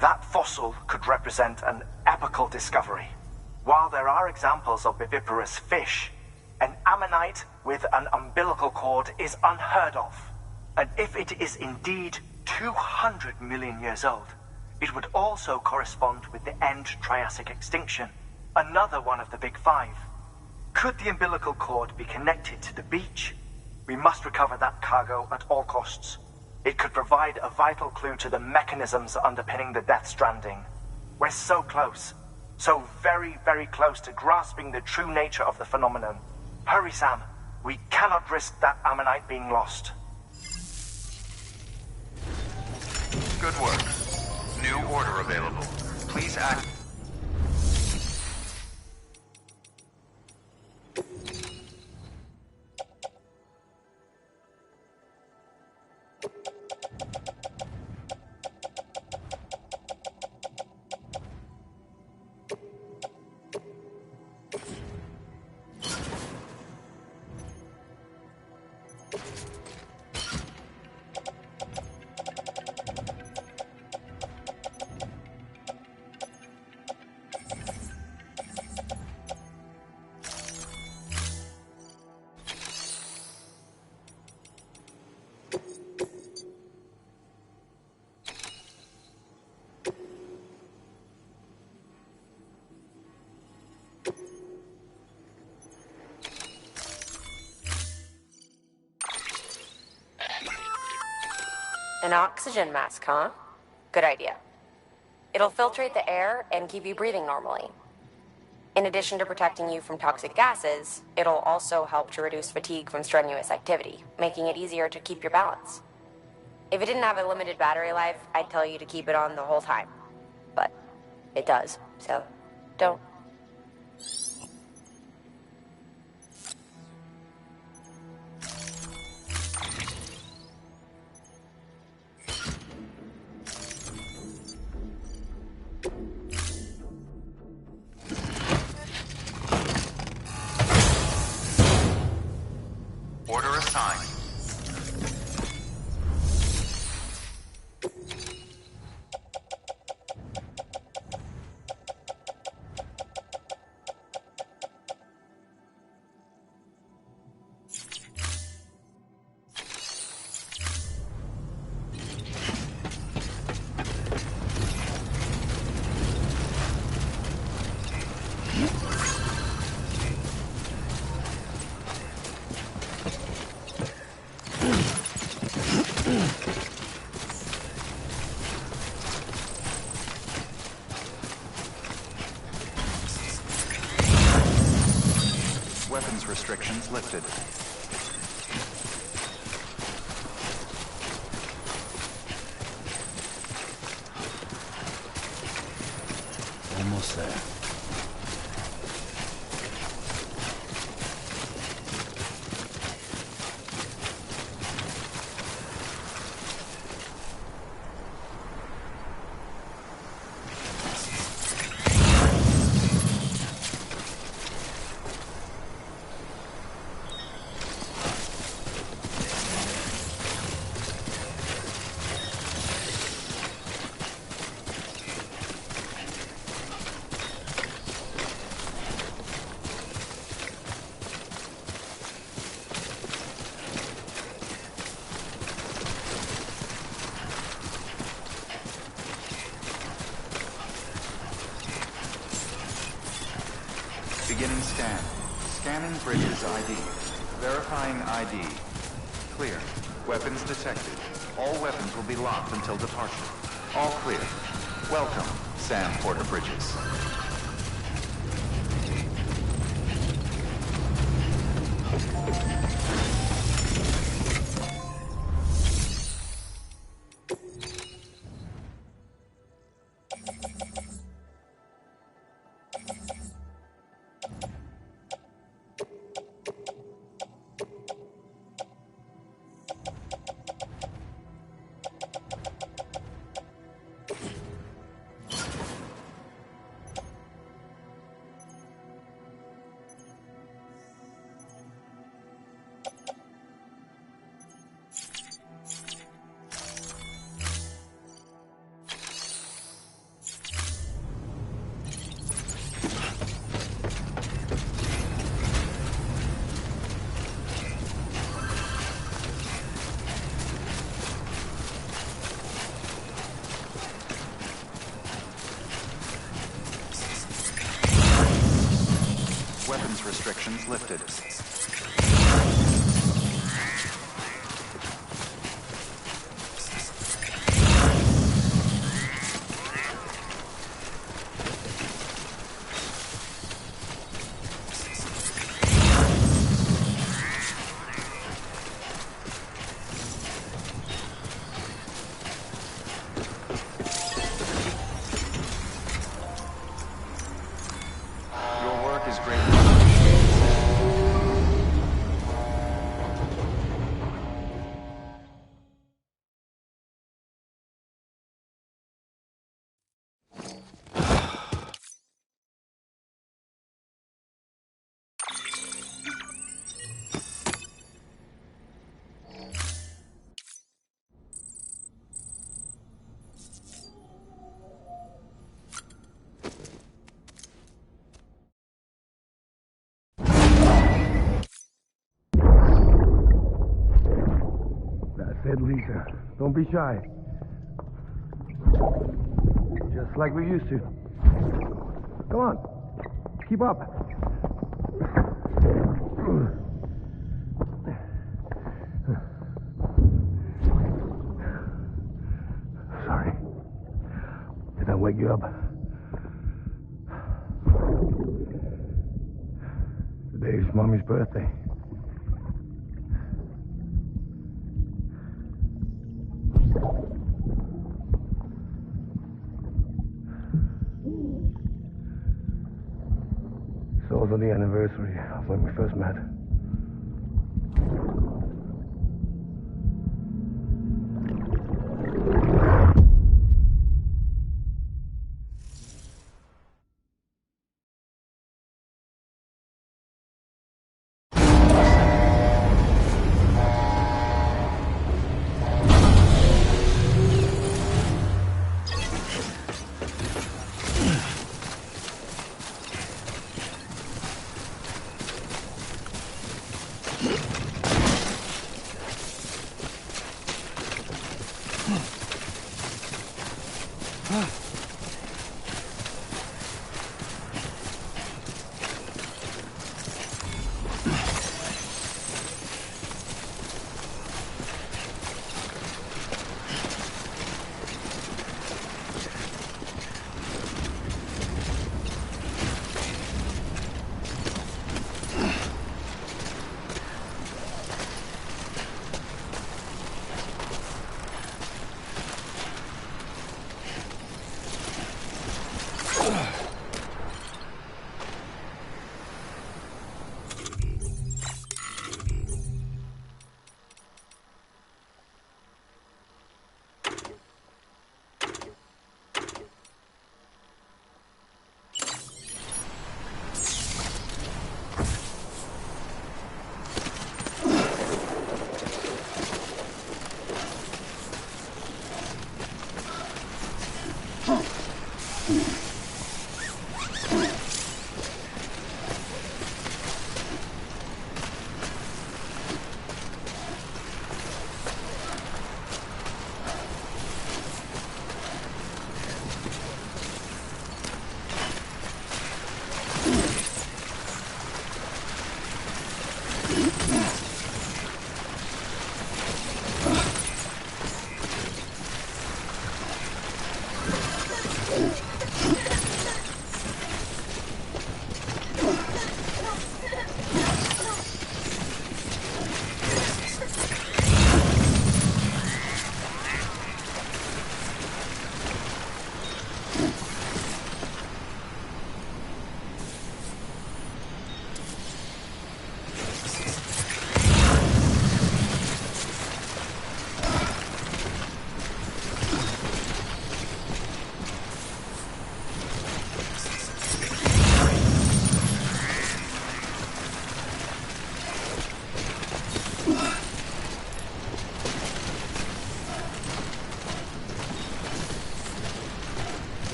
S5: That fossil could represent an epochal discovery. While there are examples of viviparous fish, an ammonite with an umbilical cord is unheard of. And if it is indeed 200 million years old, it would also correspond with the end Triassic extinction, another one of the Big Five. Could the umbilical cord be connected to the beach? We must recover that cargo at all costs. It could provide a vital clue to the mechanisms underpinning the Death Stranding. We're so close. So very, very close to grasping the true nature of the phenomenon. Hurry, Sam. We cannot risk that ammonite being lost.
S3: Good work. New order available. Please act.
S7: An oxygen mask, huh? Good idea. It'll filtrate the air and keep you breathing normally. In addition to protecting you from toxic gases, it'll also help to reduce fatigue from strenuous activity, making it easier to keep your balance. If it didn't have a limited battery life, I'd tell you to keep it on the whole time. But it does, so don't.
S3: Order assigned. Weapons restrictions lifted.
S2: Almost there.
S3: Beginning scan. Scanning Bridges ID. Verifying ID. Clear. Weapons detected. All weapons will be locked until departure. All clear. Welcome, Sam Porter Bridges. Weapons restrictions lifted.
S1: said, Lisa. Don't be shy. Just like we used to. Come on. Keep up. Sorry. Did I wake you up? Today's Mommy's birthday. It's also the anniversary of when we first met.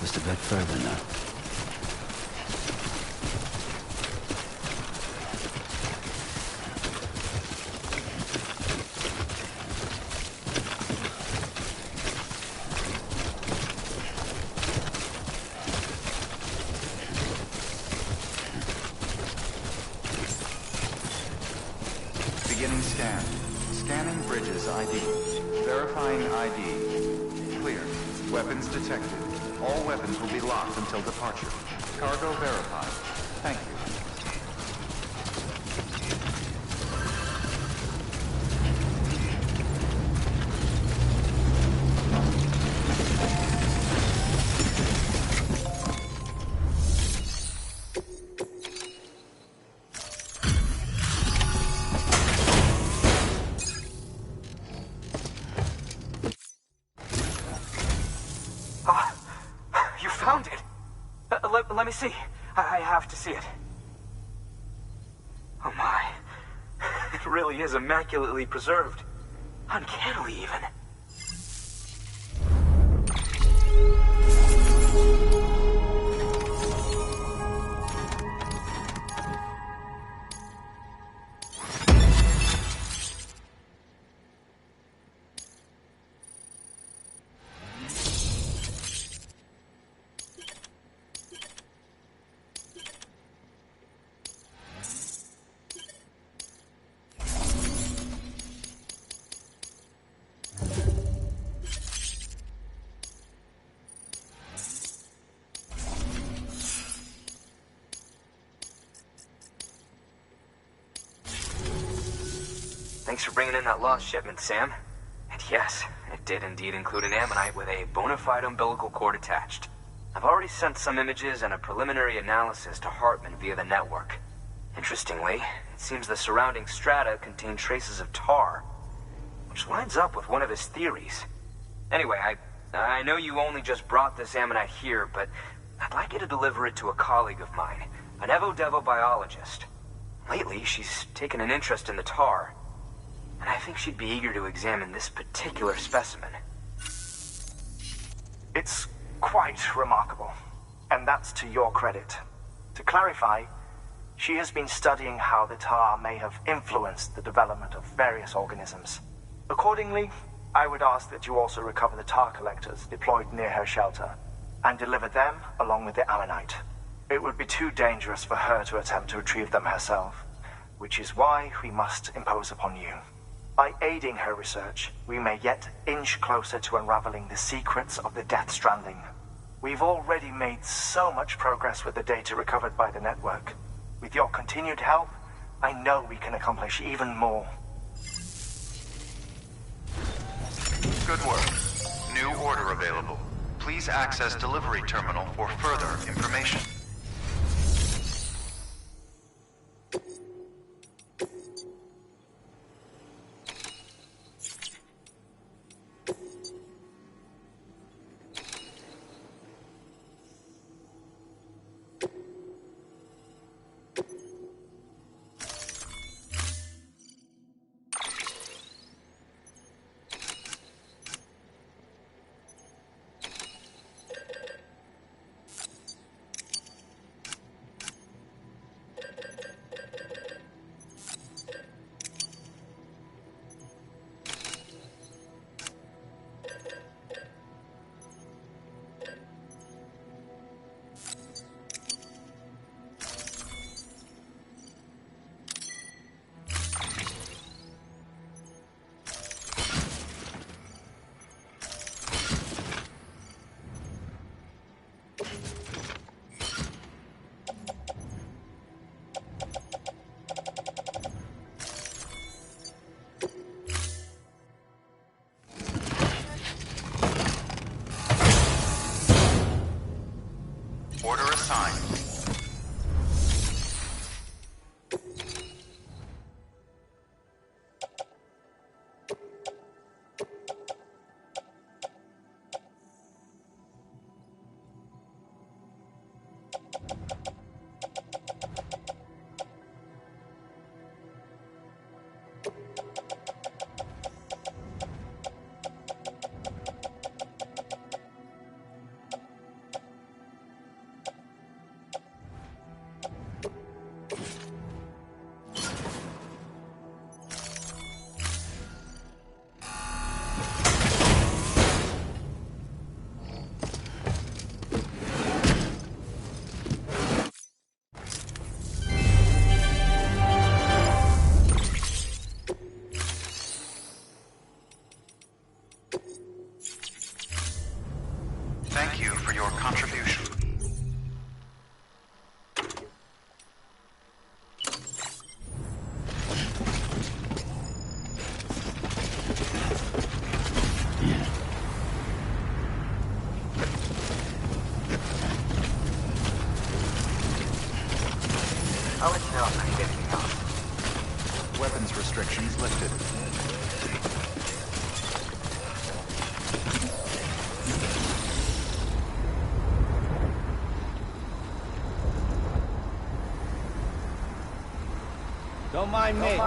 S2: Just a bit further now.
S3: Beginning scan. Scanning Bridges ID. Verifying ID. Weapons detected. All weapons will be locked until departure. Cargo verified. Thank you.
S11: You found it! Let me see. I have to see it. Oh my. It really is immaculately preserved. Uncannily, even. Thanks for bringing in that lost shipment, Sam. And yes, it did indeed include an ammonite with a bona fide umbilical cord attached. I've already sent some images and a preliminary analysis to Hartman via the network. Interestingly, it seems the surrounding strata contain traces of tar, which lines up with one of his theories. Anyway, I know you only just brought this ammonite here, but I'd like you to deliver it to a colleague of mine, an Evo-Devo biologist. Lately, she's taken an interest in the tar, and I think she'd be eager to examine this particular specimen.
S5: It's quite remarkable, and that's to your credit. To clarify, she has been studying how the tar may have influenced the development of various organisms. Accordingly, I would ask that you also recover the tar collectors deployed near her shelter, and deliver them along with the ammonite. It would be too dangerous for her to attempt to retrieve them herself, which is why we must impose upon you. By aiding her research, we may yet inch closer to unraveling the secrets of the Death Stranding. We've already made so much progress with the data recovered by the network. With your continued help, I know we can accomplish even more.
S3: Good work. New order available. Please access delivery terminal for further information. for your contribution.
S11: I'll let you know if I need anything else.
S3: Weapons restrictions lifted.
S9: Don't mind me.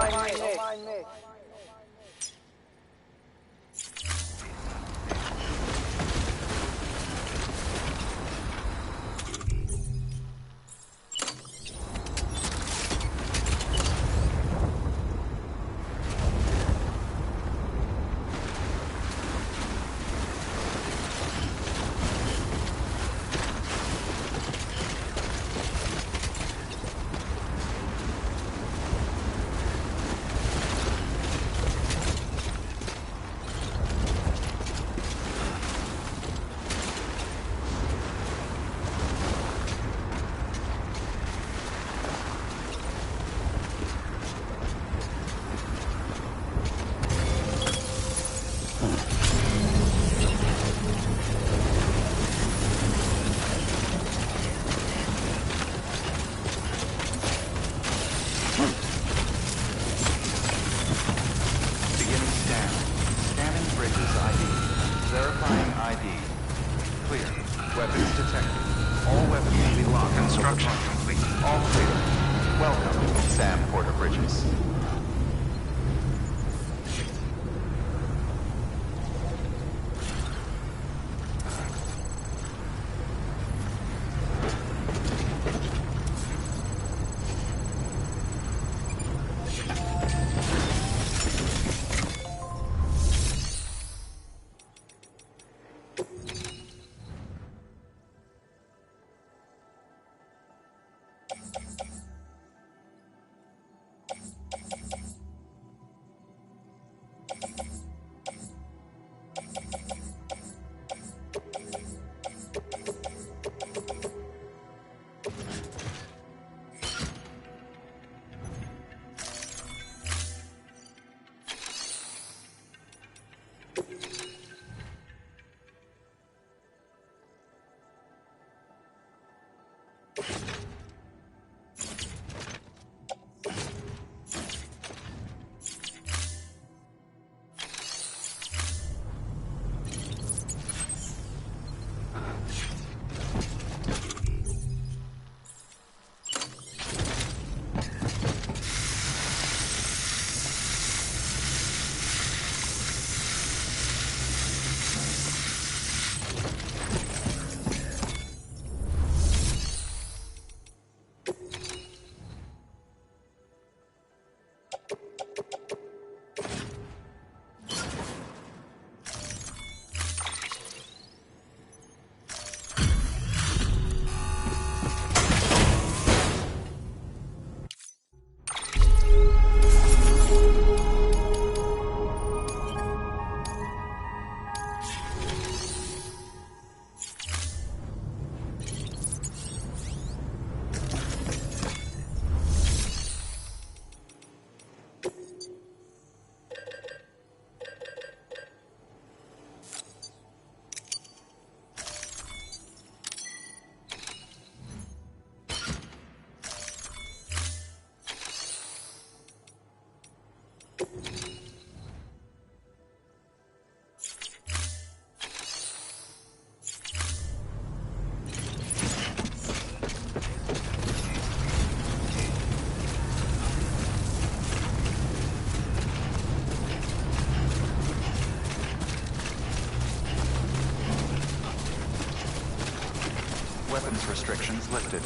S3: Weapons restrictions lifted.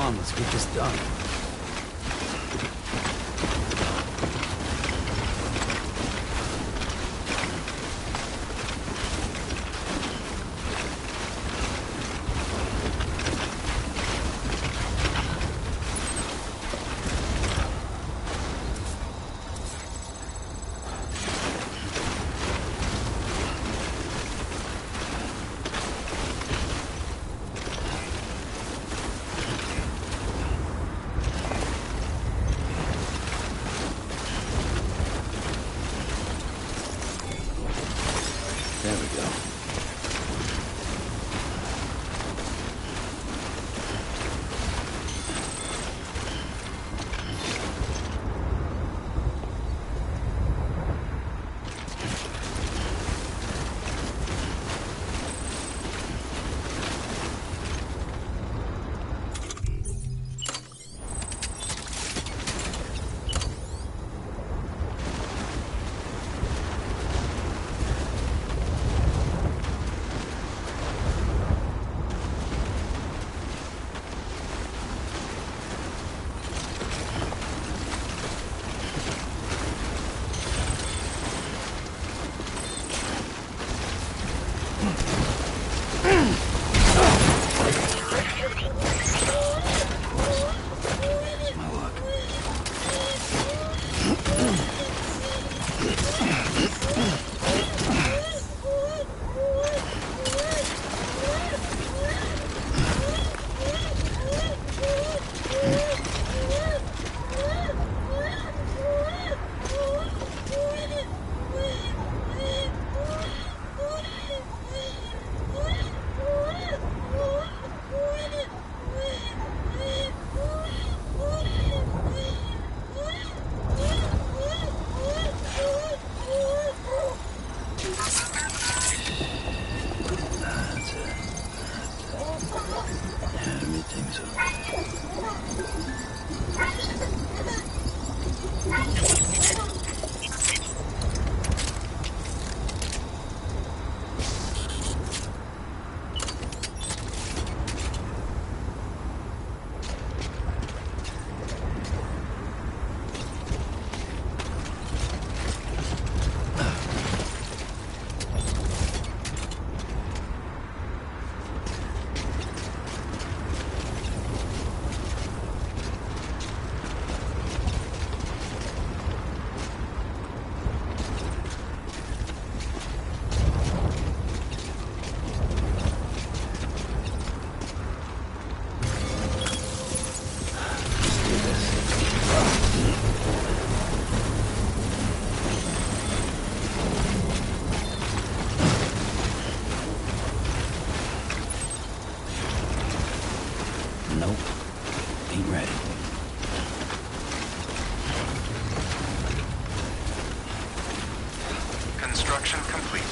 S2: on, let's get this done. There we go. Nope. Ain't ready.
S3: Construction complete.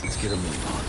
S2: Let's get a move on.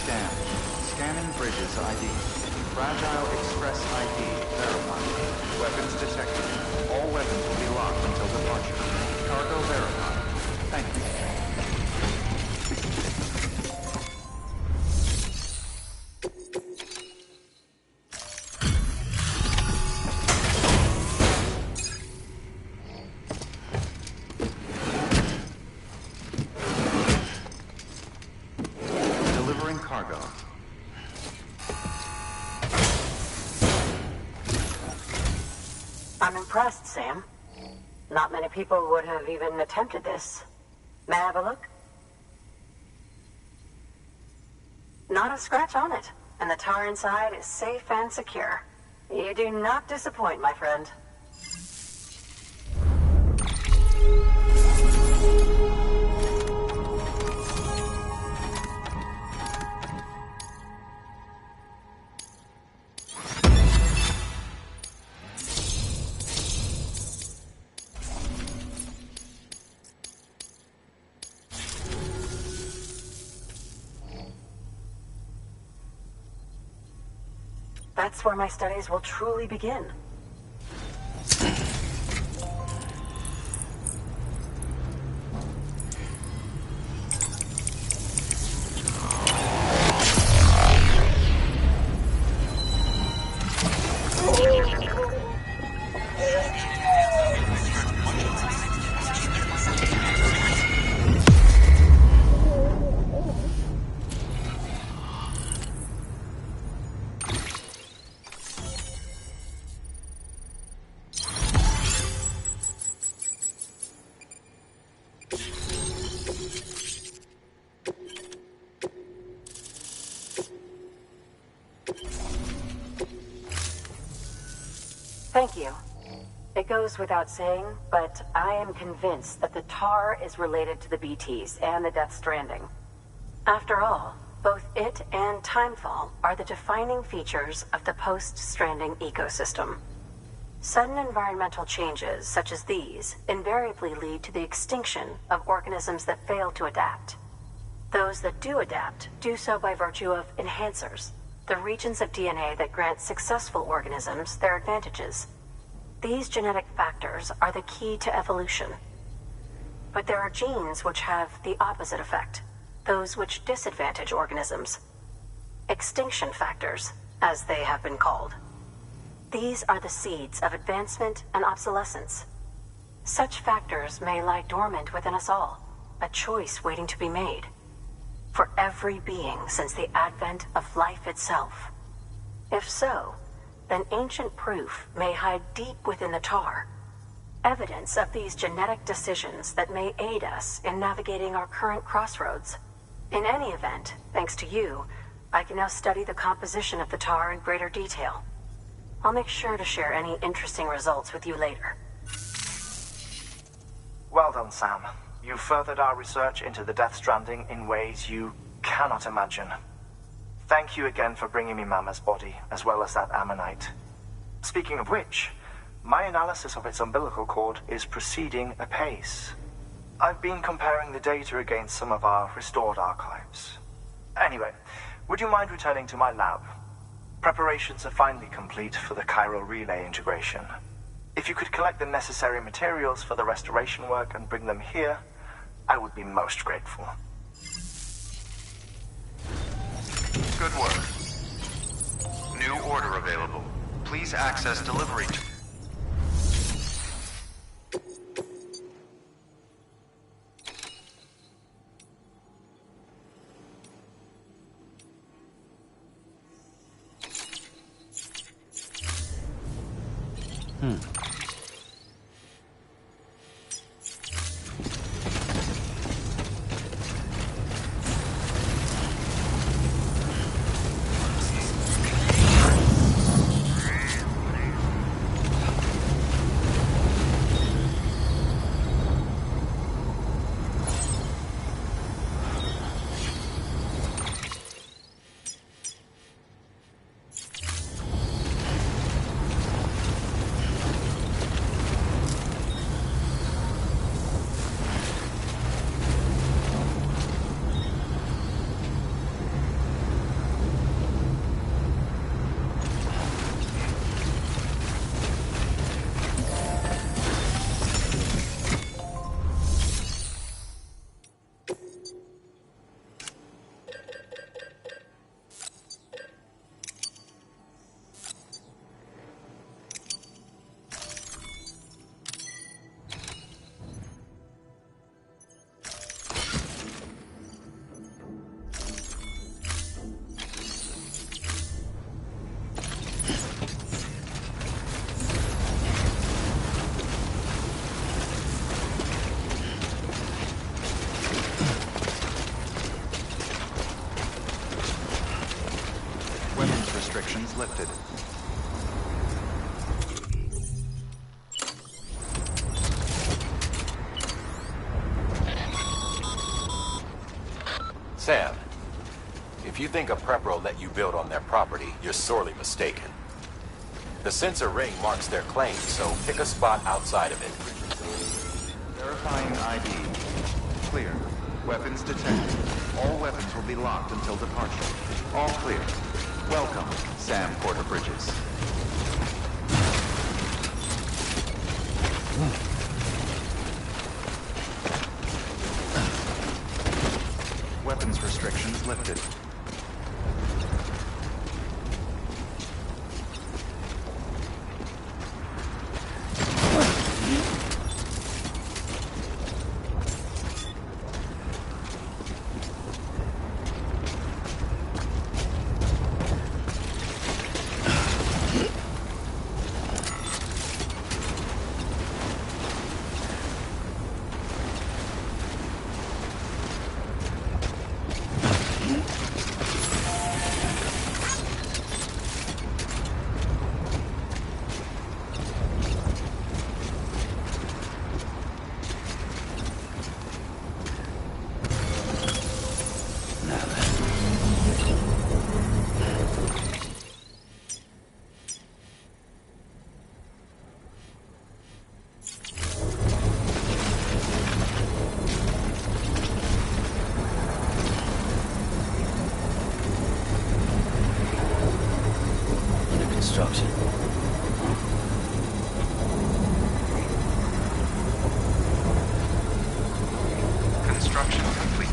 S3: scanned. Scanning bridges ID. Fragile Express ID verified. Weapons detected. All weapons will be locked until departure. Cargo verified. Thank you. Delivering cargo.
S12: I'm impressed, Sam. Not many people would have even attempted this. May I have a look? Not a scratch on it, and the tar inside is safe and secure. You do not disappoint, my friend. That's where my studies will truly begin. Thank you. It goes without saying, but I am convinced that the tar is related to the BTs and the Death Stranding. After all, both it and Timefall are the defining features of the post-Stranding ecosystem. Sudden environmental changes such as these invariably lead to the extinction of organisms that fail to adapt. Those that do adapt do so by virtue of enhancers, the regions of DNA that grant successful organisms their advantages. These genetic factors are the key to evolution. But there are genes which have the opposite effect, those which disadvantage organisms. Extinction factors, as they have been called. These are the seeds of advancement and obsolescence. Such factors may lie dormant within us all, a choice waiting to be made. For every being since the advent of life itself. If so, then ancient proof may hide deep within the tar. Evidence of these genetic decisions that may aid us in navigating our current crossroads. In any event, thanks to you, I can now study the composition of the tar in greater detail. I'll make sure to share any interesting results with you later.
S5: Well done, Sam. You furthered our research into the Death Stranding in ways you cannot imagine. Thank you again for bringing me Mama's body, as well as that ammonite. Speaking of which, my analysis of its umbilical cord is proceeding apace. I've been comparing the data against some of our restored archives. Anyway, would you mind returning to my lab? Preparations are finally complete for the chiral relay integration. If you could collect the necessary materials for the restoration work and bring them here, I would be most grateful.
S3: Good work. New order available. Please access delivery. lifted.
S4: Sam, if you think a prepper will let you build on their property, you're sorely mistaken. The sensor ring marks their claim, so pick a spot outside of it.
S3: Verifying ID. Clear. Weapons detected. All weapons will be locked until departure. All clear. Welcome, Sam Porter Bridges. Weapons restrictions lifted.
S2: Construction.
S3: Construction complete.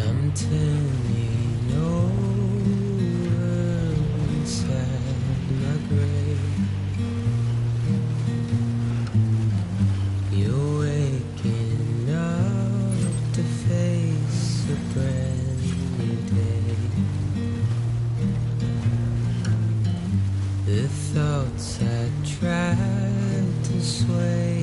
S8: I'm turning over inside my grave. You're waking up to face a brand new day. The thoughts I tried to sway